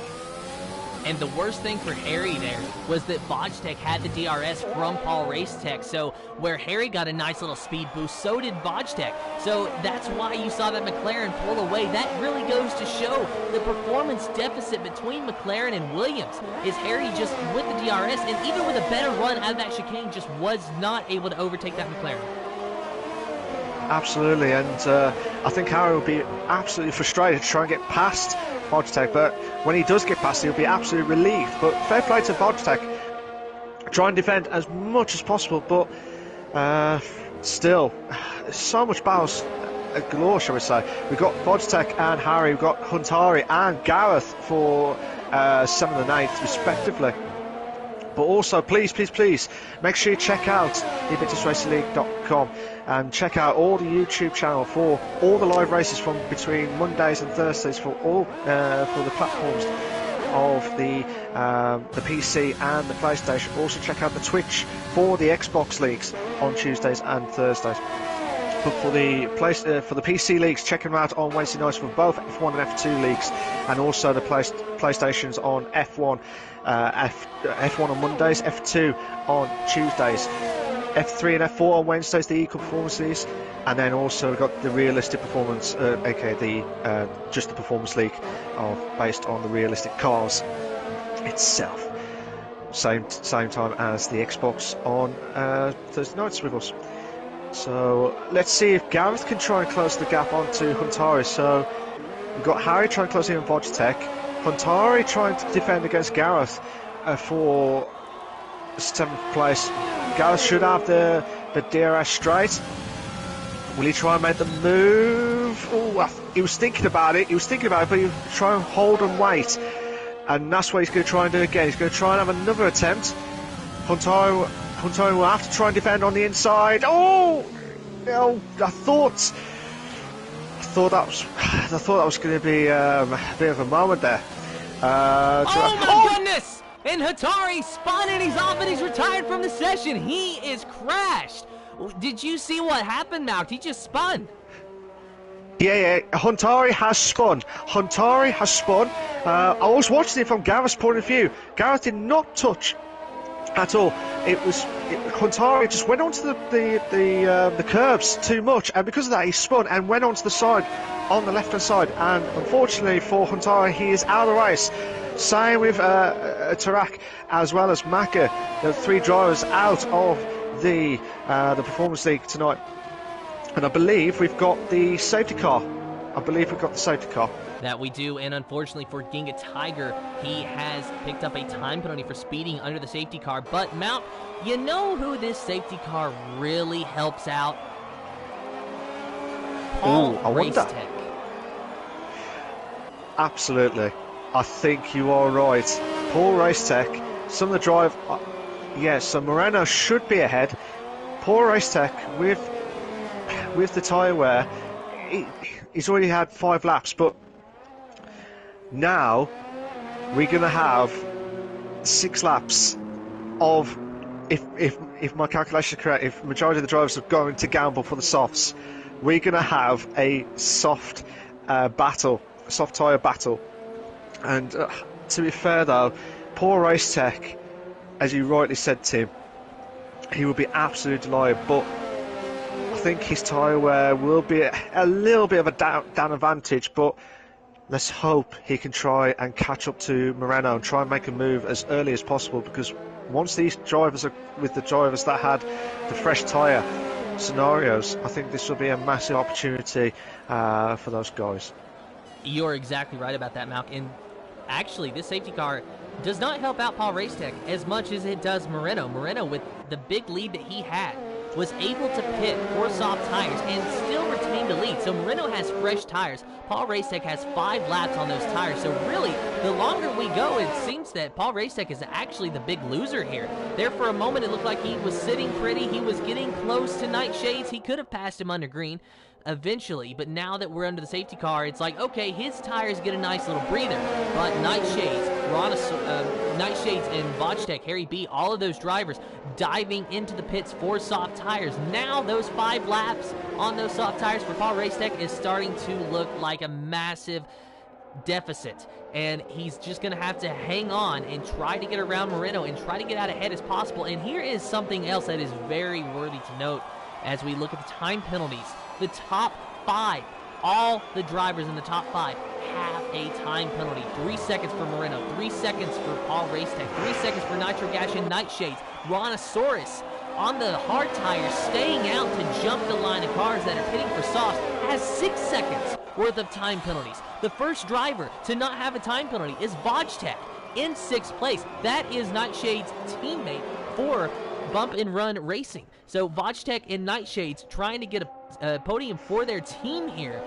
And the worst thing for Harry there was that Vodgetech had the DRS from Paul Racetech, so where Harry got a nice little speed boost, so did Vodgetech. So that's why you saw that McLaren pull away. That really goes to show the performance deficit between McLaren and Williams. Is Harry just with the DRS, and even with a better run out of that chicane, just was not able to overtake that McLaren. Absolutely, and I think Harry will be absolutely frustrated to try and get past Vodgetech, but when he does get past, he'll be absolutely relieved. But fair play to Vodgetech. Try and defend as much as possible, but still, so much battles galore, shall we say. We've got Vodgetech and Harry, we've got Huntari and Gareth for 7th and 8th, respectively. But also, please, make sure you check out InvictusRacingLeague.com and check out all the YouTube channel for all the live races from between Mondays and Thursdays for all for the platforms of the PC and the PlayStation. Also check out the Twitch for the Xbox leagues on Tuesdays and Thursdays. But for the PC leagues, check them out on Wednesday nights for both F1 and F2 leagues, and also the PlayStations on F1, F1 on Mondays, F2 on Tuesdays, F3 and F4 on Wednesdays, the Equal Performance leagues, and then also we've got the Realistic Performance, aka the just the Performance League, based on the realistic cars itself. Same time as the Xbox on Thursday nights with us. So let's see if Gareth can try and close the gap onto Huntari. So we've got Harry trying to close in on Vodgetech, Huntari trying to defend against Gareth for 7th place. Gareth should have the DRS straight. Will he try and make the move? Oh, he was thinking about it, but he'll try and hold and wait. And that's what he's going to try and do again. He's going to try and have another attempt. Huntari will have to try and defend on the inside. Oh no! I thought that was going to be a bit of a moment there. Oh my goodness! And Huntari spun and he's off and he's retired from the session. He is crashed. Did you see what happened, Malc? He just spun. Yeah. Huntari has spun. I was watching it from Gareth's point of view. Gareth did not touch at all. Huntari just went onto the curbs too much, and because of that he spun and went onto the side, on the left hand side, and unfortunately for Huntari he is out of the race. Same with Tarak as well as Maka, the 3 drivers out of the Performance League tonight. And I believe we've got the safety car. That we do, and unfortunately for Ginga Tiger, he has picked up a time penalty for speeding under the safety car. But Malc, you know who this safety car really helps out? Paul Racetech. Absolutely. I think you are right. Paul Racetech, some of the drive... yes, so Moreno should be ahead. Paul Racetech with the tyre wear, he's already had 5 laps, but now we're going to have 6 laps of, if my calculations are correct, if the majority of the drivers are going to gamble for the softs, we're going to have a soft tyre battle. And to be fair though, Paul Racetech, as you rightly said, Tim, he will be absolutely delighted, but I think his tyre wear will be a little bit of a down advantage, but let's hope he can try and catch up to Moreno and try and make a move as early as possible, because once these drivers are with the drivers that had the fresh tyre scenarios, I think this will be a massive opportunity for those guys. You're exactly right about that, Malc. And actually, this safety car does not help out Paul Racetech as much as it does Moreno. Moreno, with the big lead that he had, was able to pit 4 soft tires and still retain the lead. So Moreno has fresh tires. Paul Racetech has 5 laps on those tires. So really, the longer we go, it seems that Paul Racetech is actually the big loser here. There for a moment, it looked like he was sitting pretty. He was getting close to Nightshades. He could have passed him under green eventually, but now that we're under the safety car, it's like, okay, his tires get a nice little breather, but Nightshades, Nightshades and Vodgetech, Harry B, all of those drivers diving into the pits for soft tires. Now those 5 laps on those soft tires for Paul Racetech is starting to look like a massive deficit, and he's just going to have to hang on and try to get around Moreno and try to get out ahead as possible. And here is something else that is very worthy to note as we look at the time penalties. The top 5, all the drivers in the top 5 have a time penalty. 3 seconds for Moreno, 3 seconds for Paul Racetech, 3 seconds for Nitrogash and Nightshades. Rhinoceros on the hard tires, staying out to jump the line of cars that are pitting for softs, has 6 seconds worth of time penalties. The first driver to not have a time penalty is Vodgetech in 6th place. That is Nightshade's teammate for Bump and Run Racing. So Vodgetech and Nightshades trying to get a podium for their team here.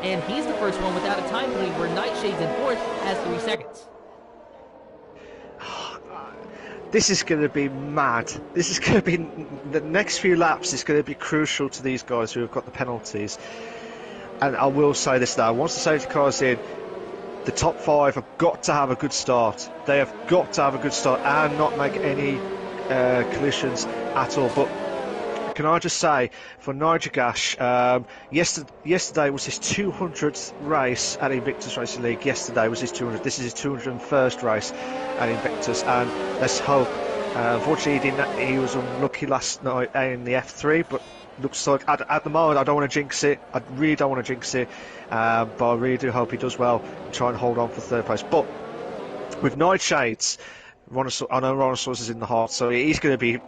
And he's the first one without a time penalty, where Nightshades in 4th has 3 seconds. This is going to be mad. This is going to be, the next few laps is going to be crucial to these guys who have got the penalties. And I will say this now, once the safety car's in, the top 5 have got to have a good start. They have got to have a good start and not make any collisions at all. But can I just say, for nitrogash, yesterday was his 200th race at Invictus Racing League. Yesterday was his 200th. This is his 201st race at Invictus, and let's hope. Unfortunately, he was unlucky last night in the F3, but looks like at the moment I don't want to jinx it. I really don't want to jinx it, but I really do hope he does well and try and hold on for 3rd place. But with Nightshades, I know Rhinoceros is in the heart, so he's going to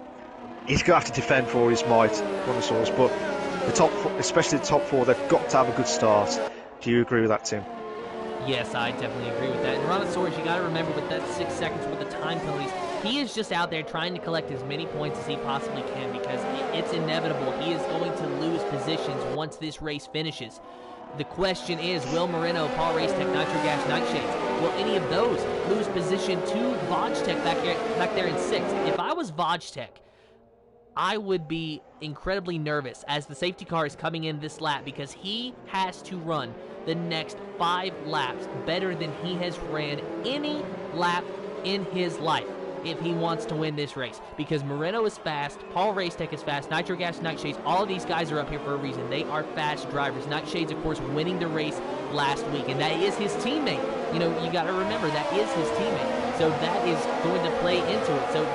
have to defend for all his might, Rhinoceros. But the top, especially the top 4, they've got to have a good start. Do you agree with that, Tim? Yes, I definitely agree with that. And Rhinoceros, you got to remember, with that 6 seconds with the time penalties, he is just out there trying to collect as many points as he possibly can, because it's inevitable. He is going to lose positions once this race finishes. The question is, will Moreno, Paul Racetech, Nitrogash, Nightshades, will any of those lose position to Vodgetech back there in 6th? If I was Vodgetech, I would be incredibly nervous as the safety car is coming in this lap, because he has to run the next 5 laps better than he has ran any lap in his life if he wants to win this race. Because Moreno is fast, Paul Racetech is fast, Nitrogash, Nightshades, all of these guys are up here for a reason. They are fast drivers. Nightshades, of course, winning the race last week, and that is his teammate. You know, you got to remember, that is his teammate. So that is going to play into it. So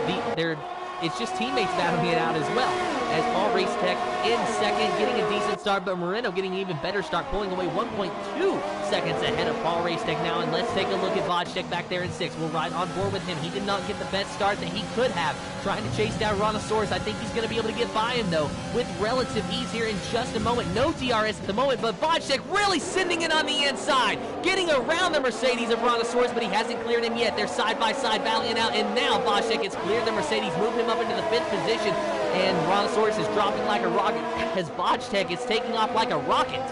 it's just teammates battling it out as well, as Paul Racetech in 2nd, getting a decent start, but Moreno getting an even better start, pulling away 1.2 seconds ahead of Paul Racetech now. And let's take a look at Vodgetech back there in 6th. We'll ride on board with him. He did not get the best start that he could have, trying to chase down Rhinoceros. I think he's going to be able to get by him, though, with relative ease here in just a moment. No DRS at the moment, but Vodgetech really sending it on the inside, getting around the Mercedes of Rhinoceros, but he hasn't cleared him yet. They're side by side battling it out, and now Vodgetech has cleared the Mercedes, moved him up into the 5th position, and Rhinoceros is dropping like a rocket as Vodgetech is taking off like a rocket.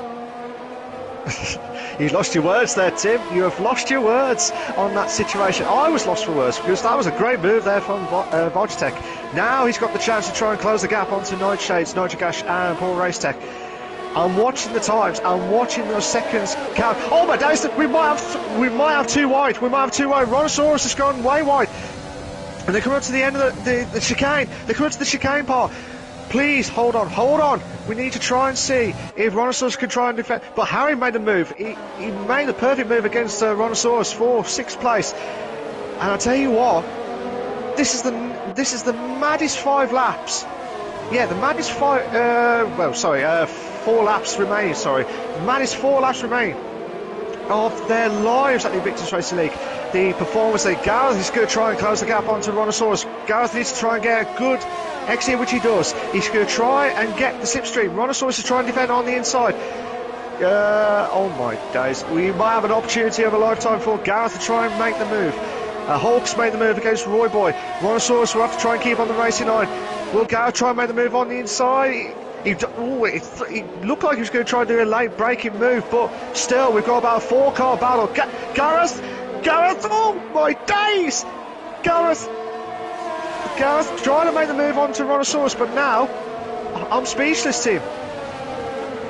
You lost your words there, Tim. You have lost your words on that situation. I was lost for words, because that was a great move there from Vodgetech. Now he's got the chance to try and close the gap onto Nightshades, Nitrogash and Paul Racetech. I'm watching the times. I'm watching those seconds count. Oh my days! We might have 2 wide. We might have 2 wide. Rhinoceros has gone way wide. And they come up to the end of the chicane. They come up to the chicane part. Please, hold on. We need to try and see if Rhinoceros can try and defend. But Harry made the move. He made the perfect move against Rhinoceros for 6th place. And I tell you what, this is the maddest 5 laps. Yeah, the maddest 4 laps remaining. Sorry, the maddest 4 laps remaining of their lives at the Invictus Racing League. The performance that Gareth is going to try and close the gap onto Rhinoceros. Gareth needs to try and get a good exit, which he does. He's going to try and get the slipstream. Rhinoceros is trying to defend on the inside. Oh my days. We might have an opportunity of a lifetime for Gareth to try and make the move. Hawks made the move against Roy Boy. Rhinoceros will have to try and keep on the racing line. Will Gareth try and make the move on the inside? It looked like he was going to try and do a late braking move, but still, we've got about a 4-car battle. Gareth, oh my days! Gareth trying to make the move onto Rhinoceros, but now I'm speechless, Tim.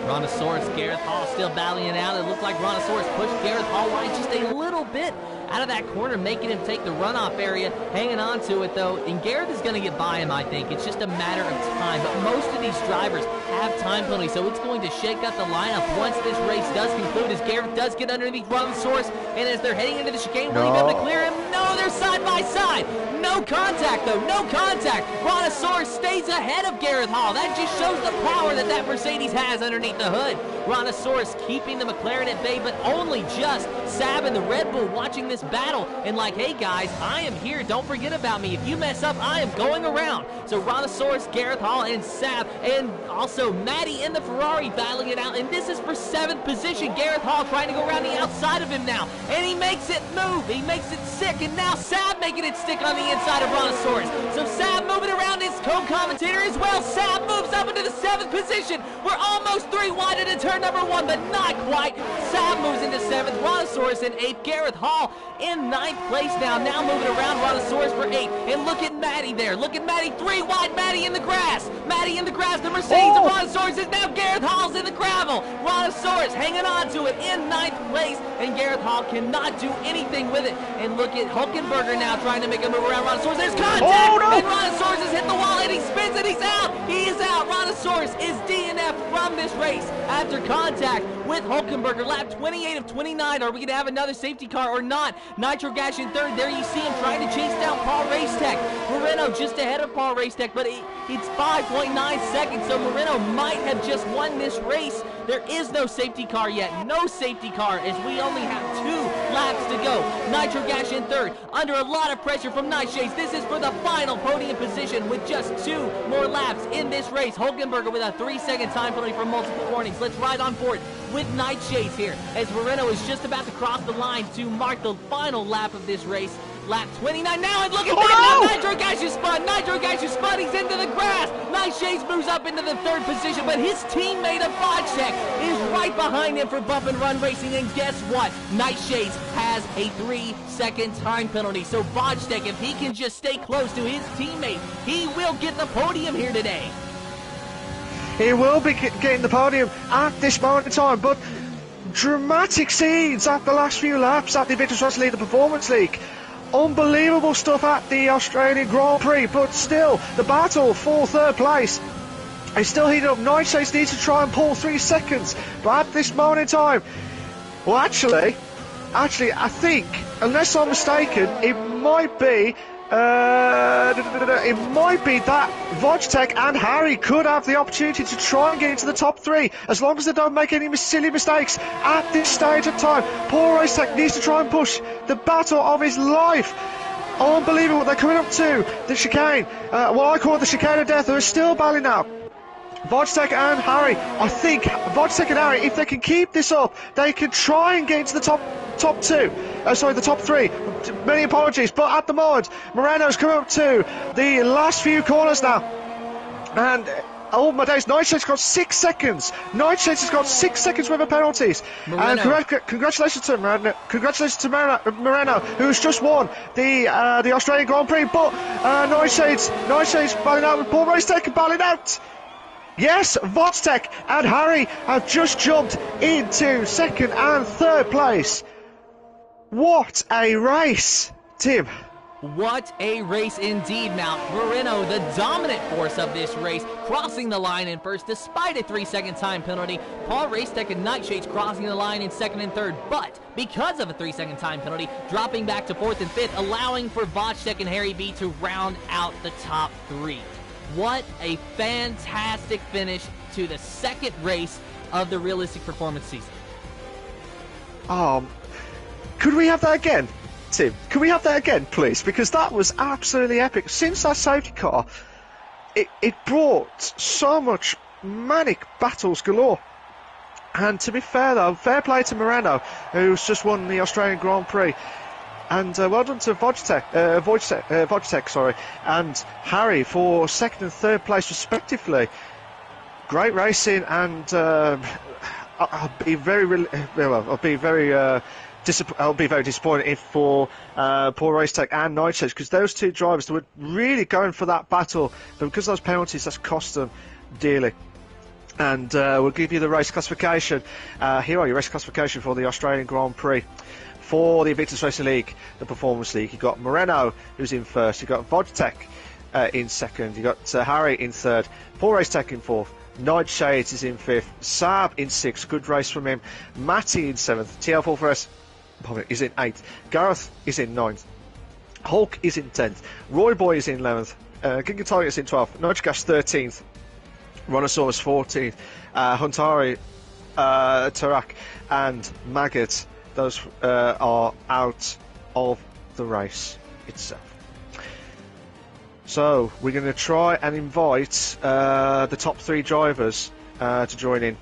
Rhinoceros, Gareth Hall still battling it out. It looked like Rhinoceros pushed Gareth Hall wide just a little bit out of that corner, making him take the runoff area, hanging on to it though, and Gareth is going to get by him, I think. It's just a matter of time, but most of these drivers have time penalties, so it's going to shake up the lineup once this race does conclude, as Gareth does get underneath Brontosaurus, and as they're heading into the chicane, will he be able to clear him? No, they're side by side. No contact though, no contact. Brontosaurus stays ahead of Gareth Hall. That just shows the power that that Mercedes has underneath the hood. Brontosaurus keeping the McLaren at bay, but only just Sab and the Red Bull watching this battle and like, hey guys, I am here. Don't forget about me. If you mess up, I am going around. So Brontosaurus, Gareth Hall, and Sab, and also Maddie in the Ferrari battling it out. And this is for 7th position. Gareth Hall trying to go around the outside of him now, and he makes it move. He makes it sick, and now Sab making it stick on the inside of Brontosaurus. So Sab moving around his co-commentator as well. Sab moves up into the 7th position. We're almost 3 wide into turn number 1, but not quite. Sab moves into 7th. Brontosaurus in 8th. Gareth Hall in 9th place now. Now moving around Brontosaurus for 8th. And look at Maddie there. Look at Maddie. 3 wide. Maddie in the grass. Maddie in the grass. The Mercedes of Brontosaurus is now Gareth Hall's in the gravel. Brontosaurus hanging on to it in 9th place. And Gareth Hall cannot do anything with it. And look at Hulkenberger now trying to make a move around Brontosaurus. There's contact. And Brontosaurus has hit the wall and he spins and he's out. He is out. Brontosaurus is DNF from this race after contact with Hulkenberger. Lap 28 of 29. Are we going to have another safety car or not? Nitrogash in 3rd. There you see him trying to chase down Paul Racetech. Moreno just ahead of Paul Racetech, but it's 5.9 seconds, so Moreno might have just won this race. There is no safety car yet. No safety car, as we only have 2 laps to go. Nitrogash in 3rd. Under a lot of pressure from Nightshades. This is for the final podium position with just 2 more laps in this race. Hulkenberger with a 3-second time penalty for multiple warnings. Let's ride on board with Nightshades here, as Moreno is just about to cross the line to mark the final lap of this race. Lap 29 now, and look at that! Now Nitrogash is spun! Nitrogash is spun! He's into the grass! Nightshades moves up into the 3rd position, but his teammate of Vodchek is right behind him for bump and run racing, and guess what? Nightshades has a 3-second time penalty, so Vodchek, if he can just stay close to his teammate, he will get the podium here today. He will be getting the podium at this moment in time, but dramatic scenes at the last few laps at the Invictus Racing League, the Performance League. Unbelievable stuff at the Australian Grand Prix, but still, the battle for 3rd place is still heating up. Nightshades needs to try and pull 3 seconds, but at this moment in time, well, actually, I think, unless I'm mistaken, it might be that Vodtech and Harry could have the opportunity to try and get into the top 3, as long as they don't make any silly mistakes at this stage of time. Paul Racetech needs to try and push the battle of his life. Unbelievable. They're coming up to the chicane. What I call the chicane of death. They're still battling now. Vodtech and Harry. I think Vodtech and Harry, if they can keep this up, they can try and get into the top 2. The top 3. Many apologies, but at the moment, Moreno's coming up to the last few corners now. And oh my days, Nightshades got 6 seconds. Nightshades has got 6 seconds worth of penalties. And congratulations to Moreno. Congratulations to Moreno, who's just won the Australian Grand Prix. But Nightshades battling out with Paul Racetech battling out. Yes, Vodtech and Harry have just jumped into 2nd and 3rd place. What a race, Tim. What a race indeed, Mount. Moreno, the dominant force of this race, crossing the line in 1st despite a 3-second time penalty. Paul Racetech and Nightshades crossing the line in 2nd and 3rd, but because of a 3-second time penalty, dropping back to 4th and 5th, allowing for Vodtech and Harry B to round out the top 3. What a fantastic finish to the 2nd race of the Realistic Performance season. Could we have that again, Tim? Can we have that again, please? Because that was absolutely epic. Since that safety car, it brought so much manic battles galore. And to be fair, though, fair play to Moreno, who's just won the Australian Grand Prix. And well done to Vodtech, and Harry for 2nd and 3rd place respectively. Great racing, and I'll be very disappointed for Paul Racetech and Nightshades, because those 2 drivers were really going for that battle, but because of those penalties, that's cost them dearly. And we'll give you the race classification. Here are your race classification for the Australian Grand Prix. for the Invictus Racing League, the Performance League. You've got Moreno, who's in first. You've got Vodtech in second. You've got Harry in third. Paul Racetech in fourth. Nightshades is in fifth. Saab in sixth. Good race from him. Matty in seventh. TL4S is in eighth. Gareth is in ninth. Hulk is in 10th. Roy Boy is in 11th. Giga Tiger is in 12th. Nitrogash 13th. Rhinosaurus 14th. Huntari, Tarak, and Maggot, those are out of the race itself. So we're going to try and invite the top 3 drivers to join in.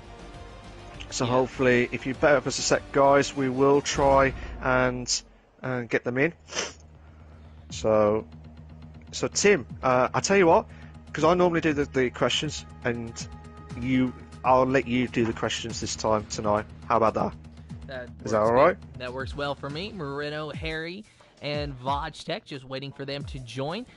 So hopefully, if you bear with us a sec, guys, we will try and get them in. So Tim, I'll tell you what, because I normally do the questions, and I'll let you do the questions this time tonight. How about that? Is that all right? That works well for me. Moreno, Harry, and Vodtech, just waiting for them to join.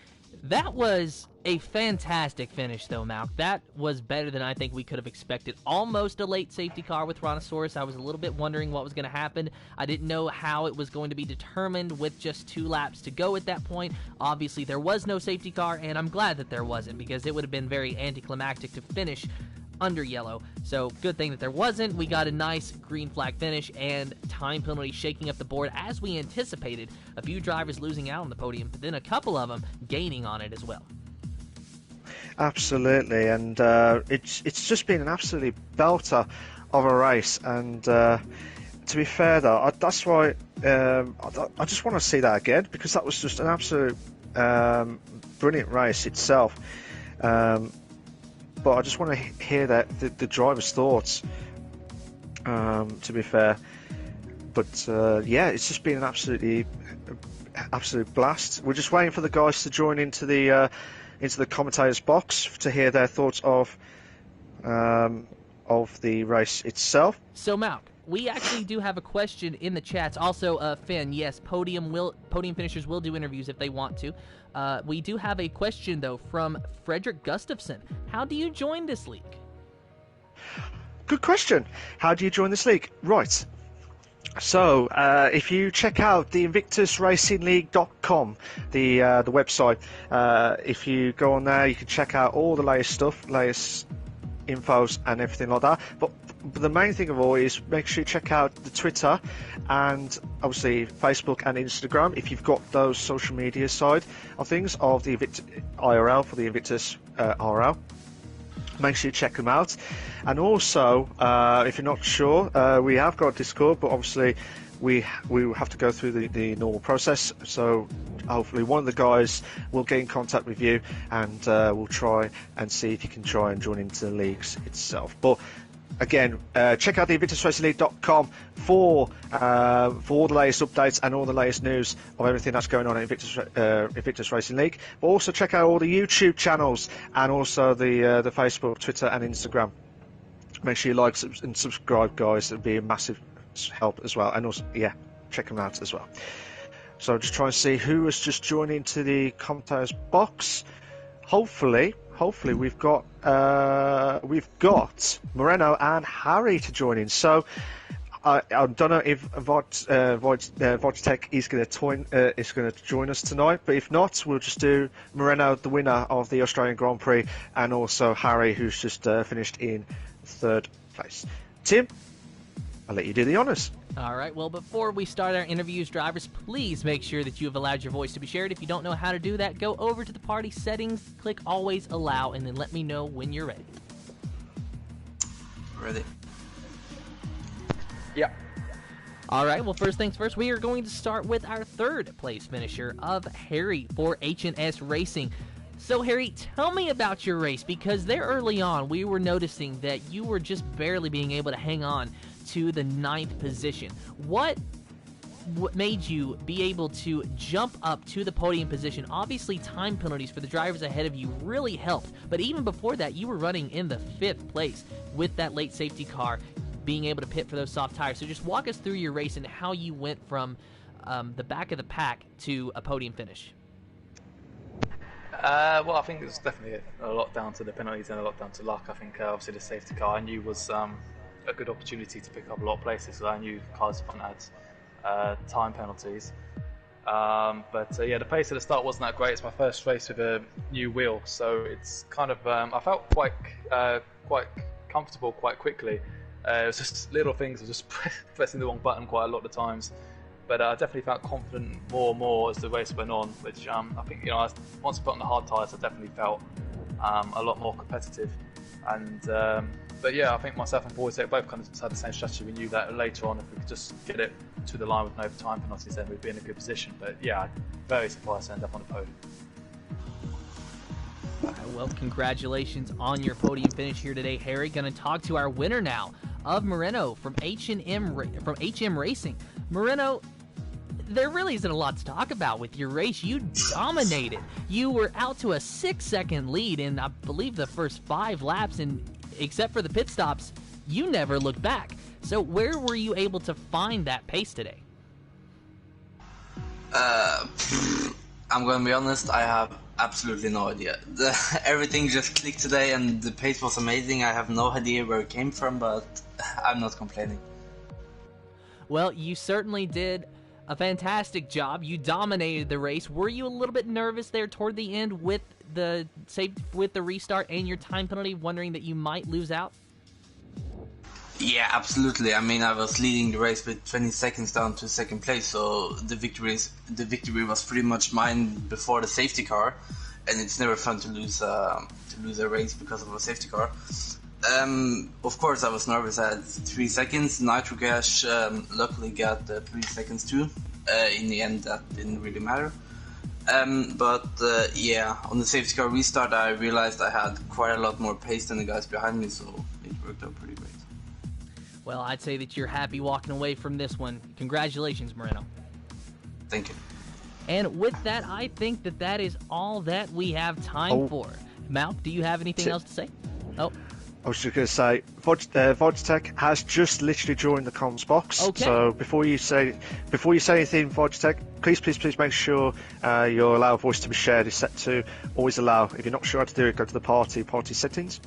That was a fantastic finish, though, Malc. That was better than I think we could have expected. Almost a late safety car with Rhinosaurus. I was a little bit wondering what was going to happen. I didn't know how it was going to be determined with just 2 laps to go at that point. Obviously, there was no safety car, and I'm glad that there wasn't, because it would have been very anticlimactic to finish under yellow. So good thing that there wasn't. We got a nice green flag finish and time penalty shaking up the board as we anticipated. A few drivers losing out on the podium, but then a couple of them gaining on it as well. Absolutely, and it's just been an absolutely belter of a race. And to be fair, though, that's why I just want to see that again, because that was just an absolute brilliant race itself. But I just want to hear the driver's thoughts, to be fair. But yeah, it's just been an absolute blast. We're just waiting for the guys to join into the commentators box to hear their thoughts of the race itself. So Malc, we actually do have a question in the chats. Also, Finn, yes, podium finishers will do interviews if they want to. We do have a question, though, from Frederick Gustafson. How do you join this league? Good question. How do you join this league? Right. So, if you check out the InvictusRacingLeague.com, the website, if you go on there, you can check out all the latest stuff, latest infos and everything like that. But the main thing of all is make sure you check out the Twitter and obviously Facebook and Instagram if you've got those social media side of things of the IRL for the Invictus RL. Make sure you check them out. And also, if you're not sure, we have got Discord, but obviously we have to go through the normal process. So hopefully one of the guys will get in contact with you, and we'll try and see if you can try and join into the leagues itself. But again, check out the InvictusRacingLeague.com for all the latest updates and all the latest news of everything that's going on at Invictus Racing League. But also check out all the YouTube channels and also the Facebook, Twitter, and Instagram. Make sure you like and subscribe, guys. It'd be a massive help as well. And also, yeah, check them out as well. So just try and see who has just joined into the commentators box. Hopefully we've got Moreno and Harry to join in. So I don't know if Vodtech is going to join us tonight, but if not, we'll just do Moreno, the winner of the Australian Grand Prix, and also Harry, who's just finished in 3rd place. Tim, I'll let you do the honours. All right, well, before we start our interviews, drivers, please make sure that you have allowed your voice to be shared. If you don't know how to do that, go over to the party settings, click Always Allow, and then let me know when you're ready. Ready. Yeah. All right, well, first things first, we are going to start with our 3rd place finisher of Harry for H&S Racing. So, Harry, tell me about your race, because there early on, we were noticing that you were just barely being able to hang on to the 9th position. What made you be able to jump up to the podium position? Obviously, time penalties for the drivers ahead of you really helped, but even before that, you were running in the 5th place with that late safety car, being able to pit for those soft tires. So just walk us through your race and how you went from the back of the pack to a podium finish. Well, I think it's definitely a lot down to the penalties and a lot down to luck. I think obviously the safety car I knew was a good opportunity to pick up a lot of places. So I knew cars front had time penalties. Yeah, the pace at the start wasn't that great. It's my first race with a new wheel, so it's kind of I felt quite comfortable quite quickly. It was just little things, I was just pressing the wrong button quite a lot of the times. But I definitely felt confident more and more as the race went on, which I think, once I put on the hard tyres, I definitely felt a lot more competitive. But yeah, I think myself and Wojtek both kind of had the same strategy. We knew that later on, if we could just get it to the line with no time penalties, then we'd be in a good position. But yeah, very surprised to end up on the podium. Well, congratulations on your podium finish here today, Harry. Going to talk to our winner now of Moreno from HM Racing. Moreno, there really isn't a lot to talk about with your race. You dominated. You were out to a 6-second lead in, I believe, the first 5 laps, and except for the pit stops, you never looked back. So where were you able to find that pace today? I'm going to be honest, I have absolutely no idea. Everything just clicked today and the pace was amazing. I have no idea where it came from, but I'm not complaining. Well, you certainly did a fantastic job. You dominated the race. Were you a little bit nervous there toward the end with the restart and your time penalty, wondering that you might lose out? Yeah, absolutely. I mean, I was leading the race with 20 seconds down to second place, so the victory was pretty much mine before the safety car, and it's never fun to lose a race because of a safety car. Of course, I was nervous. I had 3 seconds. Nitrogash luckily got 3 seconds too. In the end, that didn't really matter. Yeah, on the safety car restart, I realized I had quite a lot more pace than the guys behind me, so it worked out pretty great. Well, I'd say that you're happy walking away from this one. Congratulations, Moreno. Thank you. And with that, I think that is all that we have time for. Malc, do you have anything else to say? Oh. I was just going to say, Wojtek has just literally joined the comms box. Okay. So before you say anything, Wojtek, please make sure your allow voice to be shared is set to always allow. If you're not sure how to do it, go to the party settings,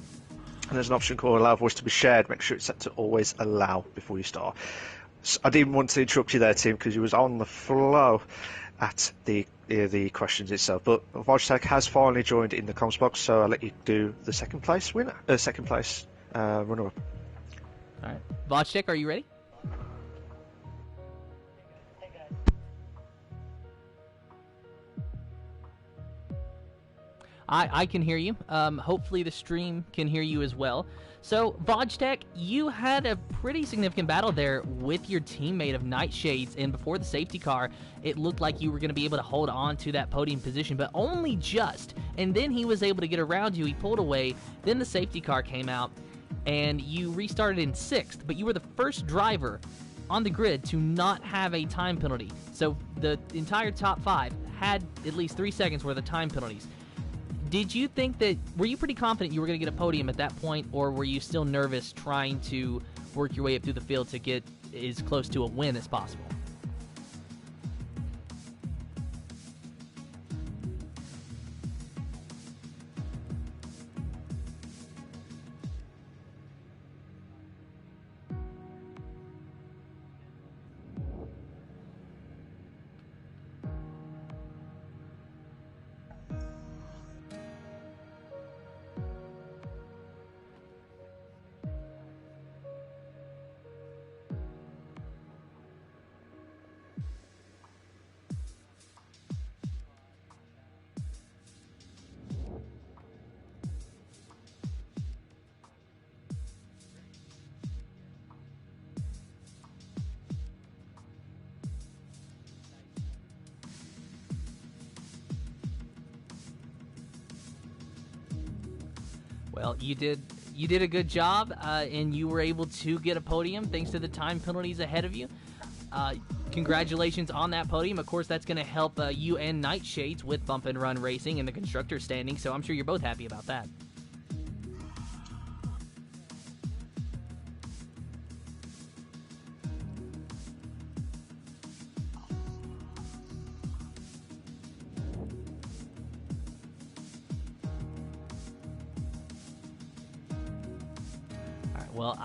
and there's an option called allow voice to be shared. Make sure it's set to always allow before you start. So I didn't want to interrupt you there, Tim, because you was on the flow at the questions itself. But Wojtek has finally joined in the comms box, so I'll let you do the second place runner-up. All right, Wojtek, are you ready? I can hear you. Hopefully the stream can hear you as well. So, Wojtek, you had a pretty significant battle there with your teammate of Nightshades, and before the safety car, it looked like you were going to be able to hold on to that podium position, but only just. And then he was able to get around you. He pulled away. Then the safety car came out, and you restarted in 6th, but you were the first driver on the grid to not have a time penalty. So the entire top 5 had at least 3 seconds worth of time penalties. Did you think were you pretty confident you were going to get a podium at that point, or were you still nervous trying to work your way up through the field to get as close to a win as possible? Well, you did a good job, and you were able to get a podium thanks to the time penalties ahead of you. Congratulations on that podium. Of course, that's going to help you and Nightshades with Bump and Run Racing in the constructor standing, so I'm sure you're both happy about that. Well,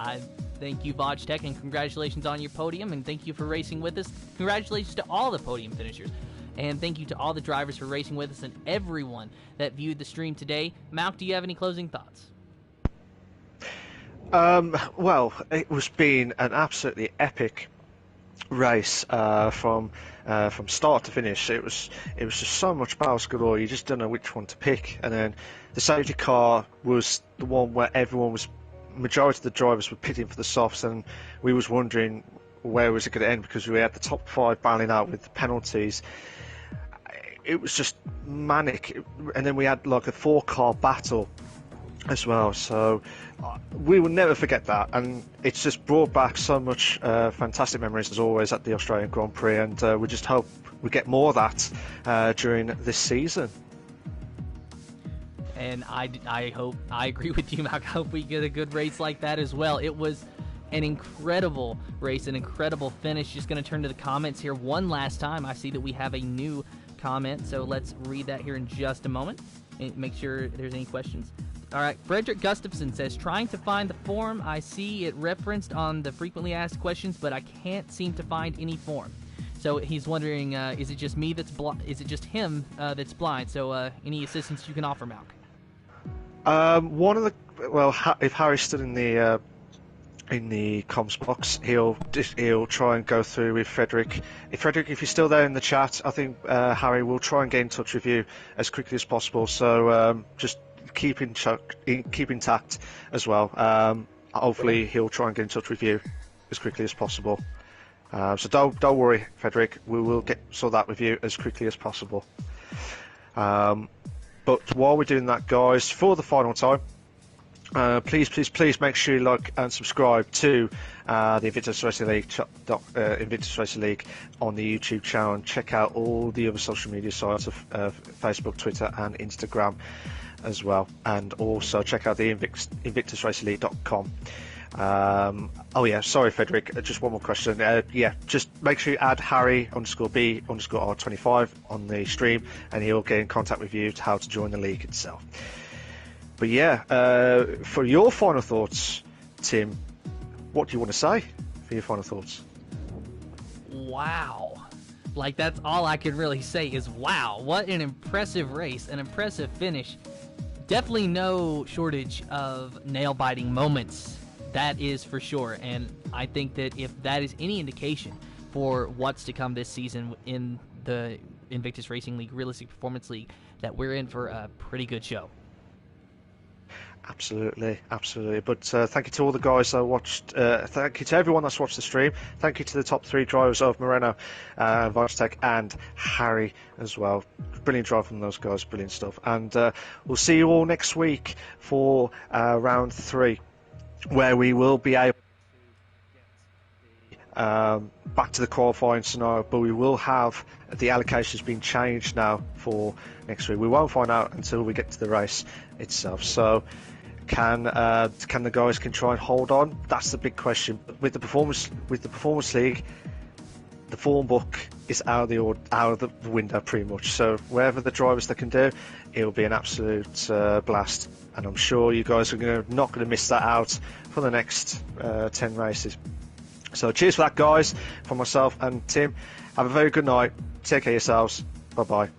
Thank you, Vodge Tech, and congratulations on your podium, and thank you for racing with us. Congratulations to all the podium finishers. And thank you to all the drivers for racing with us and everyone that viewed the stream today. Malc, do you have any closing thoughts? Well, it was been an absolutely epic race from start to finish. It was just so much power galore. You just don't know which one to pick. And then the safety car was the one where majority of the drivers were pitting for the softs, and we was wondering where was it going to end because we had the top 5 battling out with the penalties. It was just manic, and then we had like a 4-car battle as well, so we will never forget that, and it's just brought back so much fantastic memories as always at the Australian Grand Prix, and we just hope we get more of that during this season. And I agree with you, Malc. I hope we get a good race like that as well. It was an incredible race, an incredible finish. Just going to turn to the comments here one last time. I see that we have a new comment, so let's read that here in just a moment and make sure there's any questions. All right, Frederick Gustafson says, trying to find the form. I see it referenced on the frequently asked questions, but I can't seem to find any form. So he's wondering, is it just me that's is it just him that's blind? So any assistance you can offer, Malc? If Harry stood in the comms box, he'll try and go through with Frederick. If you're still there in the chat, I think Harry will try and get in touch with you as quickly as possible. So just keep in tact as well. Hopefully he'll try and get in touch with you as quickly as possible. So don't worry, Frederick. We will sort that with you as quickly as possible. But while we're doing that, guys, for the final time, please make sure you like and subscribe to the Invictus Racing League, Invictus Racing League on the YouTube channel, and check out all the other social media sites of Facebook, Twitter, and Instagram as well. And also check out the InvictusRacingLeague.com. Sorry, Frederick. Just one more question. Just make sure you add Harry_B_R25 on the stream, and he'll get in contact with you to how to join the league itself. But for your final thoughts, Tim, what do you want to say for your final thoughts? Wow. Like, that's all I can really say is wow. What an impressive race, an impressive finish. Definitely no shortage of nail-biting moments. That is for sure. And I think that if that is any indication for what's to come this season in the Invictus Racing League, Realistic Performance League, that we're in for a pretty good show. Absolutely. But thank you to all the guys that watched. Thank you to everyone that's watched the stream. Thank you to the top 3 drivers of Moreno, Vodge and Harry as well. Brilliant drive from those guys. Brilliant stuff. And we'll see you all next week for round 3, where we will be able to back to the qualifying scenario, but we will have the allocations being changed now for next week. We won't find out until we get to the race itself. So can the guys try and hold on? That's the big question. With the performance league, the form book is out of the window pretty much. So wherever the drivers that can do, it'll be an absolute blast. And I'm sure you guys are not going to miss that out for the next 10 races. So cheers for that, guys, from myself and Tim. Have a very good night. Take care of yourselves. Bye-bye.